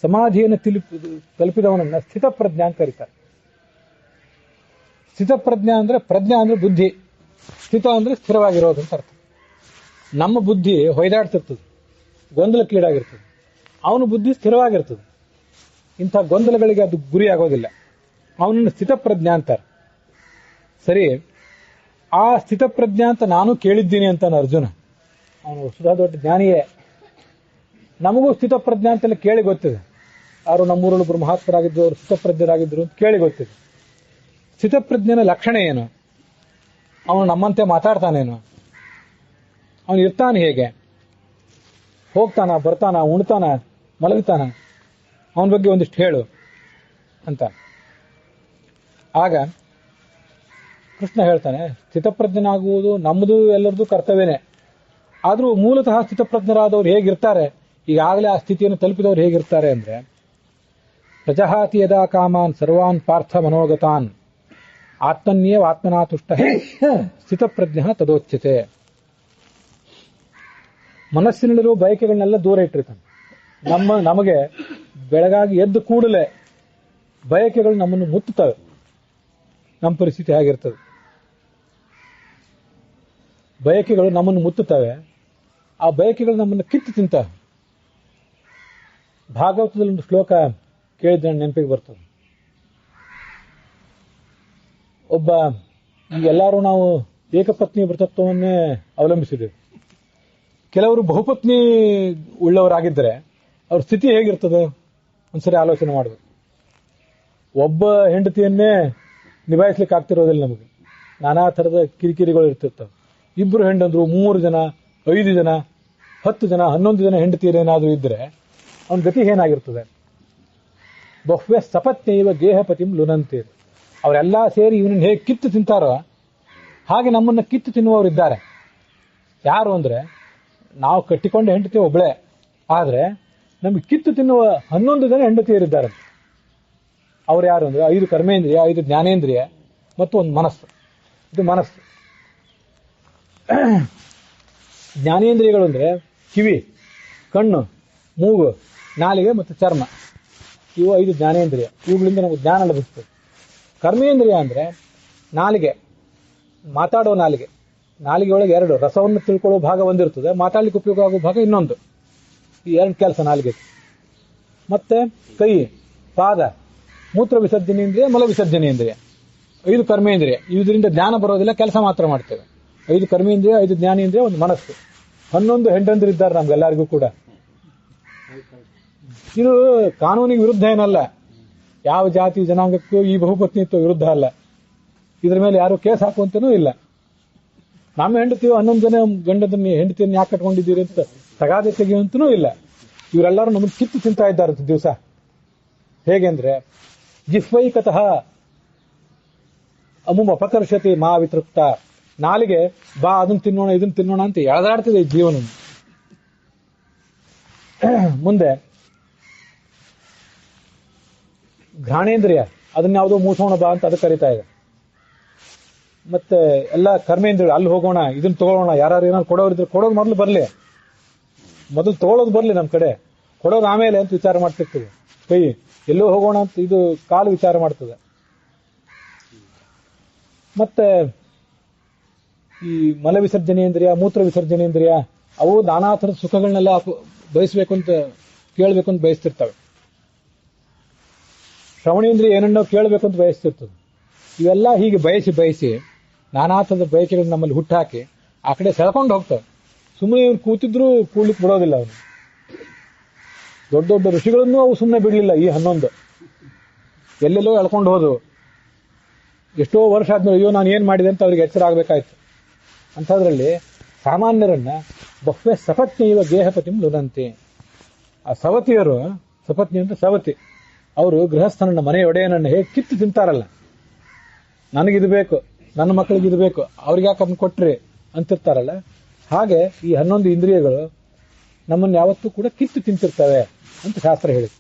ಸಮಾಧಿಯನ್ನು ತಲುಪಿದವನನ್ನ ಸ್ಥಿತಪ್ರಜ್ಞ ಅಂತ ಕರೀತಾರೆ. ಸ್ಥಿತಪ್ರಜ್ಞ ಅಂದ್ರೆ, ಪ್ರಜ್ಞಾ ಅಂದ್ರೆ ಬುದ್ಧಿ, ಸ್ಥಿತ ಅಂದ್ರೆ ಸ್ಥಿರವಾಗಿರೋದು ಅಂತ ಅರ್ಥ. ನಮ್ಮ ಬುದ್ಧಿ ಹೊಯ್ದಾಡ್ತಿರ್ತದೆ, ಗೊಂದಲಕ್ಕೀಡಾಗಿರ್ತದೆ. ಅವನ ಬುದ್ಧಿ ಸ್ಥಿರವಾಗಿರ್ತದೆ. ಇಂಥ ಗೊಂದಲಗಳಿಗೆ ಅದು ಗುರಿ ಆಗೋದಿಲ್ಲ. ಅವನನ್ನು ಸ್ಥಿತಪ್ರಜ್ಞ ಅಂತಾರೆ. ಸರಿ, ಆ ಸ್ಥಿತಪ್ರಜ್ಞ ಅಂತ ನಾನು ಕೇಳಿದ್ದೀನಿ ಅಂತಾನೆ ಅರ್ಜುನ. ಅವನು ಸುಧಾ ದೊಡ್ಡ ಜ್ಞಾನಿಯೇ. ನಮಗೂ ಸ್ಥಿತಪ್ರಜ್ಞ ಅಂತೆಲ್ಲ ಕೇಳಿ ಗೊತ್ತಿದೆ. ಯಾರು ನಮ್ಮೂರಲ್ಲೊಬ್ರು ಮಹಾತ್ಮರಾಗಿದ್ರು, ಅವರು ಸ್ಥಿತಪ್ರಜ್ಞರಾಗಿದ್ರು ಅಂತ ಕೇಳಿ ಗೊತ್ತಿದೆ. ಸ್ಥಿತಪ್ರಜ್ಞನ ಲಕ್ಷಣ ಏನು? ಅವನು ನಮ್ಮಂತೆ ಮಾತಾಡ್ತಾನೇನು? ಅವನು ಇರ್ತಾನೆ ಹೇಗೆ? ಹೋಗ್ತಾನ, ಬರ್ತಾನ, ಉಣ್ತಾನ, ಮಲಗ್ತಾನ? ಅವನ ಬಗ್ಗೆ ಒಂದಿಷ್ಟು ಹೇಳು ಅಂತ. ಆಗ ಕೃಷ್ಣ ಹೇಳ್ತಾನೆ, ಸ್ಥಿತಪ್ರಜ್ಞನಾಗುವುದು ನಮ್ಮದು ಎಲ್ಲರದು ಕರ್ತವ್ಯನೇ. ಆದರೂ ಮೂಲತಃ ಸ್ಥಿತಪ್ರಜ್ಞರಾದವ್ರು ಹೇಗಿರ್ತಾರೆ, ಈಗಾಗಲೇ ಆ ಸ್ಥಿತಿಯನ್ನು ತಲುಪಿದವರು ಹೇಗಿರ್ತಾರೆ ಅಂದ್ರೆ, ಪ್ರಜಹಾತಿ ಯದಾ ಕಾಮಾನ್ ಸರ್ವಾನ್ ಪಾರ್ಥ ಮನೋಗತಾನ್ ಆತ್ಮನ್ಯೇವ ಆತ್ಮನಾ ತುಷ್ಟ ಸ್ಥಿತಪ್ರಜ್ಞ ತದೋಚ್ಯತೆ. ಮನಸ್ಸಿನಲ್ಲಿರುವ ಬಯಕೆಗಳನ್ನೆಲ್ಲ ದೂರ ಇಟ್ಟಿರ್ತಾನೆ. ನಮಗೆ ಬೆಳಗಾಗಿ ಎದ್ದು ಕೂಡಲೇ ಬಯಕೆಗಳು ನಮ್ಮನ್ನು ಮುತ್ತುತ್ತವೆ. ನಮ್ಮ ಪರಿಸ್ಥಿತಿ ಹೇಗಿರ್ತದೆ? ಬಯಕೆಗಳು ನಮ್ಮನ್ನು ಮುತ್ತುತ್ತವೆ. ಆ ಬಯಕೆಗಳು ನಮ್ಮನ್ನು ಕಿತ್ತು ತಿಂತವೆ. ಭಾಗವತದಲ್ಲಿ ಒಂದು ಶ್ಲೋಕ ಕೇಳಿದ್ರೆ ನೆನಪಿಗೆ ಬರ್ತದೆ. ಒಬ್ಬ, ಎಲ್ಲರೂ ನಾವು ಏಕಪತ್ನಿ ವ್ರತತ್ವವನ್ನೇ ಅವಲಂಬಿಸಿದ್ದೇವೆ. ಕೆಲವರು ಬಹುಪತ್ನಿ ಉಳ್ಳವರಾಗಿದ್ದರೆ ಅವ್ರ ಸ್ಥಿತಿ ಹೇಗಿರ್ತದೆ ಒಂದ್ಸರಿ ಆಲೋಚನೆ ಮಾಡಬೇಕು. ಒಬ್ಬ ಹೆಂಡತಿಯನ್ನೇ ನಿಭಾಯಿಸ್ಲಿಕ್ಕೆ ಆಗ್ತಿರೋದಿಲ್ಲ ನಮಗೆ. ನಾನಾ ಥರದ ಕಿರಿಕಿರಿಗಳು ಇರ್ತಿರ್ತವೆ. ಇಬ್ಬರು ಹೆಂಡಂದ್ರು, 3 ಜನ, 5 ಜನ, 10 ಜನ, 11 ಜನ ಹೆಂಡತಿಯರೇನಾದ್ರೂ ಇದ್ರೆ ಅವನ ಗತಿ ಏನಾಗಿರ್ತದೆ? ಬಹ್ವೆ ಸಪತ್ನೈವ ಗೇಹಪತಿಂ ಲುನಂತೀರ್. ಅವರೆಲ್ಲ ಸೇರಿ ಇವನನ್ನು ಹೇಗೆ ಕಿತ್ತು ತಿಂತಾರೋ ಹಾಗೆ ನಮ್ಮನ್ನು ಕಿತ್ತು ತಿನ್ನುವವರಿದ್ದಾರೆ. ಯಾರು ಅಂದ್ರೆ, ನಾವು ಕಟ್ಟಿಕೊಂಡ ಹೆಂಡತಿ ಒಬ್ಬಳೇ, ಆದ್ರೆ ನಮ್ಗೆ ಕಿತ್ತು ತಿನ್ನುವ 11 ಜನ ಹೆಂಡತಿಯರಿದ್ದಾರೆ. ಅವ್ರು ಯಾರು ಅಂದ್ರೆ 5 ಕರ್ಮೇಂದ್ರಿಯ, 5 ಜ್ಞಾನೇಂದ್ರಿಯ ಮತ್ತು 1 ಮನಸ್ಸು. ಇದು ಮನಸ್ಸು. ಜ್ಞಾನೇಂದ್ರಿಯಗಳು ಅಂದ್ರೆ ಕಿವಿ, ಕಣ್ಣು, ಮೂಗು, ನಾಲಿಗೆ ಮತ್ತು ಚರ್ಮ. ಇವು 5 ಜ್ಞಾನೇಂದ್ರಿಯ. ಇವುಗಳಿಂದ ನಮಗೆ ಜ್ಞಾನ ಲಭಿಸ್ತದೆ. ಕರ್ಮೇಂದ್ರಿಯ ಅಂದ್ರೆ ನಾಲಿಗೆ, ಮಾತಾಡೋ ನಾಲಿಗೆ. ನಾಲಿಗೆ ಒಳಗೆ 2, ರಸವನ್ನು ತಿಳ್ಕೊಳ್ಳೋ ಭಾಗ ಒಂದಿರ್ತದೆ, ಮಾತಾಡ್ಲಿಕ್ಕೆ ಉಪಯೋಗ ಆಗೋ ಭಾಗ ಇನ್ನೊಂದು. ಈ 2 ಕೆಲಸ ನಾಲಿಗೆ. ಮತ್ತೆ ಕೈ, ಪಾದ, ಮೂತ್ರ ವಿಸರ್ಜನೇಂದ್ರಿಯ, ಮಲ ವಿಸರ್ಜನೇಂದ್ರಿಯ. 5 ಕರ್ಮೇಂದ್ರಿಯ. ಇದರಿಂದ ಜ್ಞಾನ ಬರೋದಿಲ್ಲ, ಕೆಲಸ ಮಾತ್ರ ಮಾಡ್ತೇವೆ. 5 ಕರ್ಮೇಂದ್ರಿಯ, 5 ಜ್ಞಾನೇಂದ್ರಿಯ, 1 ಮನಸ್ಸು. 11 ಹೆಂಡಂದ್ರು ಇದ್ದಾರೆ ನಮ್ಗೆಲ್ಲರಿಗೂ ಕೂಡ. ಇದು ಕಾನೂನಿಗೆ ವಿರುದ್ಧ ಏನಲ್ಲ. ಯಾವ ಜಾತಿ ಜನಾಂಗಕ್ಕೂ ಈ ಬಹುಪತ್ನಿತ್ವ ವಿರುದ್ಧ ಅಲ್ಲ. ಇದ್ರ ಮೇಲೆ ಯಾರು ಕೇಸ್ ಹಾಕುವಂತನೂ ಇಲ್ಲ. ನಮ್ಮ ಹೆಂಡತಿಯು 11 ಜನ ಗಂಡದನ್ನ ಹೆಂಡತಿಯನ್ನು ಯಾಕೆ ಕಟ್ಕೊಂಡಿದ್ದೀರಿ ಅಂತ ತಗಾದೆ ತೆಗೆಯುವಂತನೂ ಇಲ್ಲ. ಇವರೆಲ್ಲರೂ ನಮಗೆ ಕಿತ್ತು ತಿಂತಾ ಇದ್ದಾರೆ ದಿವಸ. ಹೇಗೆಂದ್ರೆ, ಜಿಹ್ವೈಕತಃ ಅಮುಮ ಅಪಕರ್ಷತಿ ಮಾ ವಿತೃಪ್ತ. ನಾಲಿಗೆ ಬಾ ಅದನ್ನ ತಿನ್ನೋಣ ಇದನ್ನ ತಿನ್ನೋಣ ಅಂತ ಎಳೆದಾಡ್ತಿದೆ ಈ ಜೀವನ. ಮುಂದೆ ಘ್ರಾಣೇಂದ್ರಿಯ, ಅದನ್ನ ಯಾವುದೋ ಮೂಸೋಣ ಬಾ ಅಂತ ಅದು ಕರೀತಾ ಇದೆ. ಮತ್ತೆ ಎಲ್ಲ ಕರ್ಮೇಂದ್ರಿಯ, ಅಲ್ಲಿ ಹೋಗೋಣ, ಇದನ್ನ ತಗೊಳ್ಳೋಣ, ಯಾರು ಏನಾದ್ರು ಕೊಡೋರಿದ್ರೆ ಕೊಡೋದು ಮೊದಲು ಬರ್ಲಿ, ಮೊದಲು ತಗೊಳ್ಳೋದು ಬರ್ಲಿ ನಮ್ಮ ಕಡೆ, ಕೊಡೋದು ಆಮೇಲೆ ಅಂತ ವಿಚಾರ ಮಾಡ್ತಿರ್ತದೆ. ಕೈ ಎಲ್ಲೋ ಹೋಗೋಣ ಅಂತ ಇದು ಕಾಲು ವಿಚಾರ ಮಾಡ್ತದೆ. ಮತ್ತೆ ಈ ಮಲ ವಿಸರ್ಜನೇಂದ್ರಿಯ, ಮೂತ್ರ ವಿಸರ್ಜನೇಂದ್ರಿಯ, ಅವು ನಾನಾ ಥರದ ಸುಖಗಳನ್ನೆಲ್ಲ ಬಯಸ್ಬೇಕು ಅಂತ ಕೇಳಬೇಕು ಅಂತ ಬಯಸ್ತಿರ್ತವೆ. ಶ್ರವಣೇಂದ್ರಿಯ ಏನನ್ನೋ ಕೇಳಬೇಕು ಅಂತ ಬಯಸ್ತಿರ್ತದೆ. ಇವೆಲ್ಲ ಹೀಗೆ ಬಯಸಿ ಬಯಸಿ ನಾನಾ ಥರದ ಬಯಕೆಗಳನ್ನ ನಮ್ಮಲ್ಲಿ ಹುಟ್ಟಾಕಿ ಆ ಕಡೆ ಸೆಳ್ಕೊಂಡು ಹೋಗ್ತವೆ. ಸುಮ್ಮನೆ ಇವ್ರು ಕೂತಿದ್ರು ಕೂಡ್ಲಿಕ್ಕೆ ಬಿಡೋದಿಲ್ಲ. ಅವನು ದೊಡ್ಡ ದೊಡ್ಡ ಋಷಿಗಳನ್ನೂ ಅವು ಸುಮ್ಮನೆ ಬಿಡಲಿಲ್ಲ. ಈ 11 ಎಲ್ಲೆಲ್ಲೋ ಎಳ್ಕೊಂಡು ಹೋದವು. ಎಷ್ಟೋ ವರ್ಷ ಆದ್ಮೇಲೆ ಅಯ್ಯೋ ನಾನು ಏನ್ ಮಾಡಿದೆ ಅಂತ ಅವ್ರಿಗೆ ಎಚ್ಚರ ಆಗ್ಬೇಕಾಯ್ತು. ಅಂಥದ್ರಲ್ಲಿ ಸಾಮಾನ್ಯರನ್ನ ಬಹ್ವೆ ಸಪತ್ನೈವ ಗೇಹಪತಿಂ ಲುನಂತಿ. ಆ ಸವತಿಯರು, ಸಪತ್ನಿ ಅಂತ ಸವತಿ, ಅವರು ಗೃಹಸ್ಥನನ್ನ, ಮನೆಯ ಒಡೆಯನನ್ನ ಹೇಗೆ ಕಿತ್ತು ತಿಂತಾರಲ್ಲ ನನಗಿದು ಬೇಕು, ನನ್ನ ಮಕ್ಕಳಿಗೆ ಇದು ಬೇಕು, ಅವ್ರಿಗೆ ಯಾಕೆ ಅದನ್ನ ಕೊಟ್ರಿ ಅಂತಿರ್ತಾರಲ್ಲ, ಹಾಗೆ ಈ 11 ಇಂದ್ರಿಯಗಳು ನಮ್ಮನ್ನು ಯಾವತ್ತೂ ಕೂಡ ಕಿತ್ತು ತಿಂತಿರ್ತವೆ ಅಂತ ಶಾಸ್ತ್ರ ಹೇಳಿದೆ.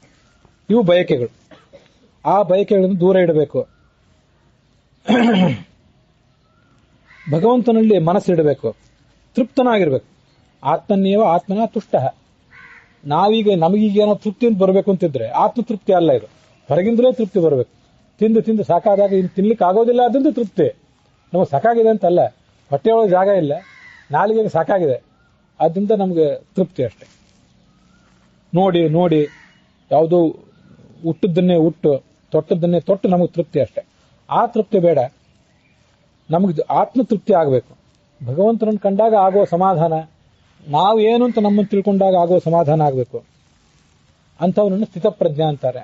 ಇವು ಬಯಕೆಗಳು. ಆ ಬಯಕೆಗಳನ್ನು ದೂರ ಇಡಬೇಕು. ಭಗವಂತನಲ್ಲಿ ಮನಸ್ಸಿಡಬೇಕು, ತೃಪ್ತನಾಗಿರ್ಬೇಕು. ಆತ್ಮನ್ಯವ ಆತ್ಮನ ತುಷ್ಟ. ನಾವೀಗ ನಮಗೀಗ ಏನೋ ತೃಪ್ತಿ ಅಂತ ಬರಬೇಕು ಅಂತಿದ್ರೆ ಆತ್ಮತೃಪ್ತಿ ಅಲ್ಲ ಇದು, ಹೊರಗಿಂದಲೇ ತೃಪ್ತಿ ಬರಬೇಕು. ತಿಂದು ತಿಂದು ಸಾಕಾದಾಗ ಇನ್ನು ತಿನ್ಲಿಕ್ಕೆ ಆಗೋದಿಲ್ಲ ಅದಂತೂ ತೃಪ್ತಿ. ನಮಗೆ ಸಾಕಾಗಿದೆ ಅಂತಲ್ಲ, ಹೊಟ್ಟೆಯೊಳಗೆ ಜಾಗ ಇಲ್ಲ, ನಾಲಿಗೆಗೆ ಸಾಕಾಗಿದೆ, ಅದರಿಂದ ನಮಗೆ ತೃಪ್ತಿ ಅಷ್ಟೆ. ನೋಡಿ ನೋಡಿ ಯಾವುದೋ ಹುಟ್ಟದ್ದನ್ನೇ ಹುಟ್ಟು, ತೊಟ್ಟದ್ದನ್ನೇ ತೊಟ್ಟು ನಮಗೆ ತೃಪ್ತಿ ಅಷ್ಟೆ. ಆ ತೃಪ್ತಿ ಬೇಡ, ನಮಗೆ ಆತ್ಮತೃಪ್ತಿ ಆಗಬೇಕು. ಭಗವಂತನನ್ನು ಕಂಡಾಗ ಆಗುವ ಸಮಾಧಾನ, ನಾವು ಏನು ಅಂತ ನಮ್ಮನ್ನು ತಿಳ್ಕೊಂಡಾಗ ಆಗುವ ಸಮಾಧಾನ ಆಗಬೇಕು. ಅಂಥವನನ್ನು ಸ್ಥಿತಪ್ರಜ್ಞೆ ಅಂತಾರೆ.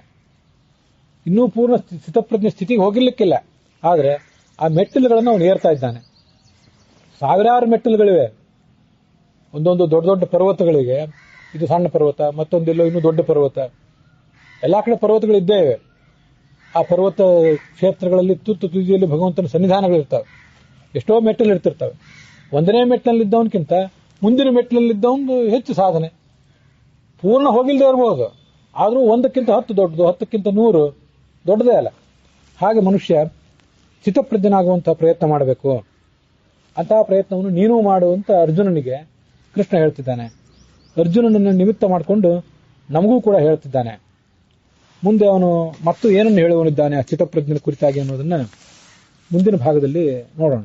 ಇನ್ನೂ ಪೂರ್ಣ ಸ್ಥಿತಪ್ರಜ್ಞೆ ಸ್ಥಿತಿಗೆ ಹೋಗಿರ್ಲಿಕ್ಕಿಲ್ಲ, ಆದರೆ ಆ ಮೆಟ್ಟಿಲುಗಳನ್ನು ಅವನು ಏರ್ತಾ ಇದ್ದಾನೆ. ಸಾವಿರಾರು ಮೆಟ್ಟಿಲುಗಳಿವೆ. ಒಂದೊಂದು ದೊಡ್ಡ ದೊಡ್ಡ ಪರ್ವತಗಳಿಗೆ ಇದು ಸಣ್ಣ ಪರ್ವತ, ಮತ್ತೊಂದಿಲ್ಲೋ ಇನ್ನೂ ದೊಡ್ಡ ಪರ್ವತ, ಎಲ್ಲಾ ಕಡೆ ಪರ್ವತಗಳಿದ್ದೇ ಇವೆ. ಆ ಪರ್ವತ ಕ್ಷೇತ್ರಗಳಲ್ಲಿ ತುತ್ತು ತುದಿಯಲ್ಲಿ ಭಗವಂತನ ಸನ್ನಿಧಾನಗಳಿರ್ತವೆ. ಎಷ್ಟೋ ಮೆಟ್ಟಲು ಇರ್ತಿರ್ತವೆ. ಒಂದನೇ ಮೆಟ್ಟಿನಲ್ಲಿದ್ದವನ್ಕಿಂತ ಮುಂದಿನ ಮೆಟ್ಟಿನಲ್ಲಿದ್ದವನು ಹೆಚ್ಚು ಸಾಧನೆ. ಪೂರ್ಣ ಹೋಗಿಲ್ಲದೆ ಇರಬಹುದು, ಆದರೂ 1ಕ್ಕಿಂತ 10 ದೊಡ್ಡದು, 10ಕ್ಕಿಂತ 100 ದೊಡ್ಡದೇ ಅಲ್ಲ. ಹಾಗೆ ಮನುಷ್ಯ ಸ್ಥಿತಪ್ರಜ್ಞನಾಗುವಂತಹ ಪ್ರಯತ್ನ ಮಾಡಬೇಕು. ಅಂತಹ ಪ್ರಯತ್ನವನ್ನು ನೀನು ಮಾಡುವಂತ ಅರ್ಜುನನಿಗೆ ಕೃಷ್ಣ ಹೇಳ್ತಿದ್ದಾನೆ. ಅರ್ಜುನನನ್ನು ನಿಮಿತ್ತ ಮಾಡಿಕೊಂಡು ನಮಗೂ ಕೂಡ ಹೇಳ್ತಿದ್ದಾನೆ. ಮುಂದೆ ಅವನು ಮತ್ತು ಏನನ್ನು ಹೇಳುವನಿದ್ದಾನೆ ಆ ಸ್ಥಿತಪ್ರಜ್ಞನ ಕುರಿತಾಗಿ ಅನ್ನೋದನ್ನ ಮುಂದಿನ ಭಾಗದಲ್ಲಿ ನೋಡೋಣ.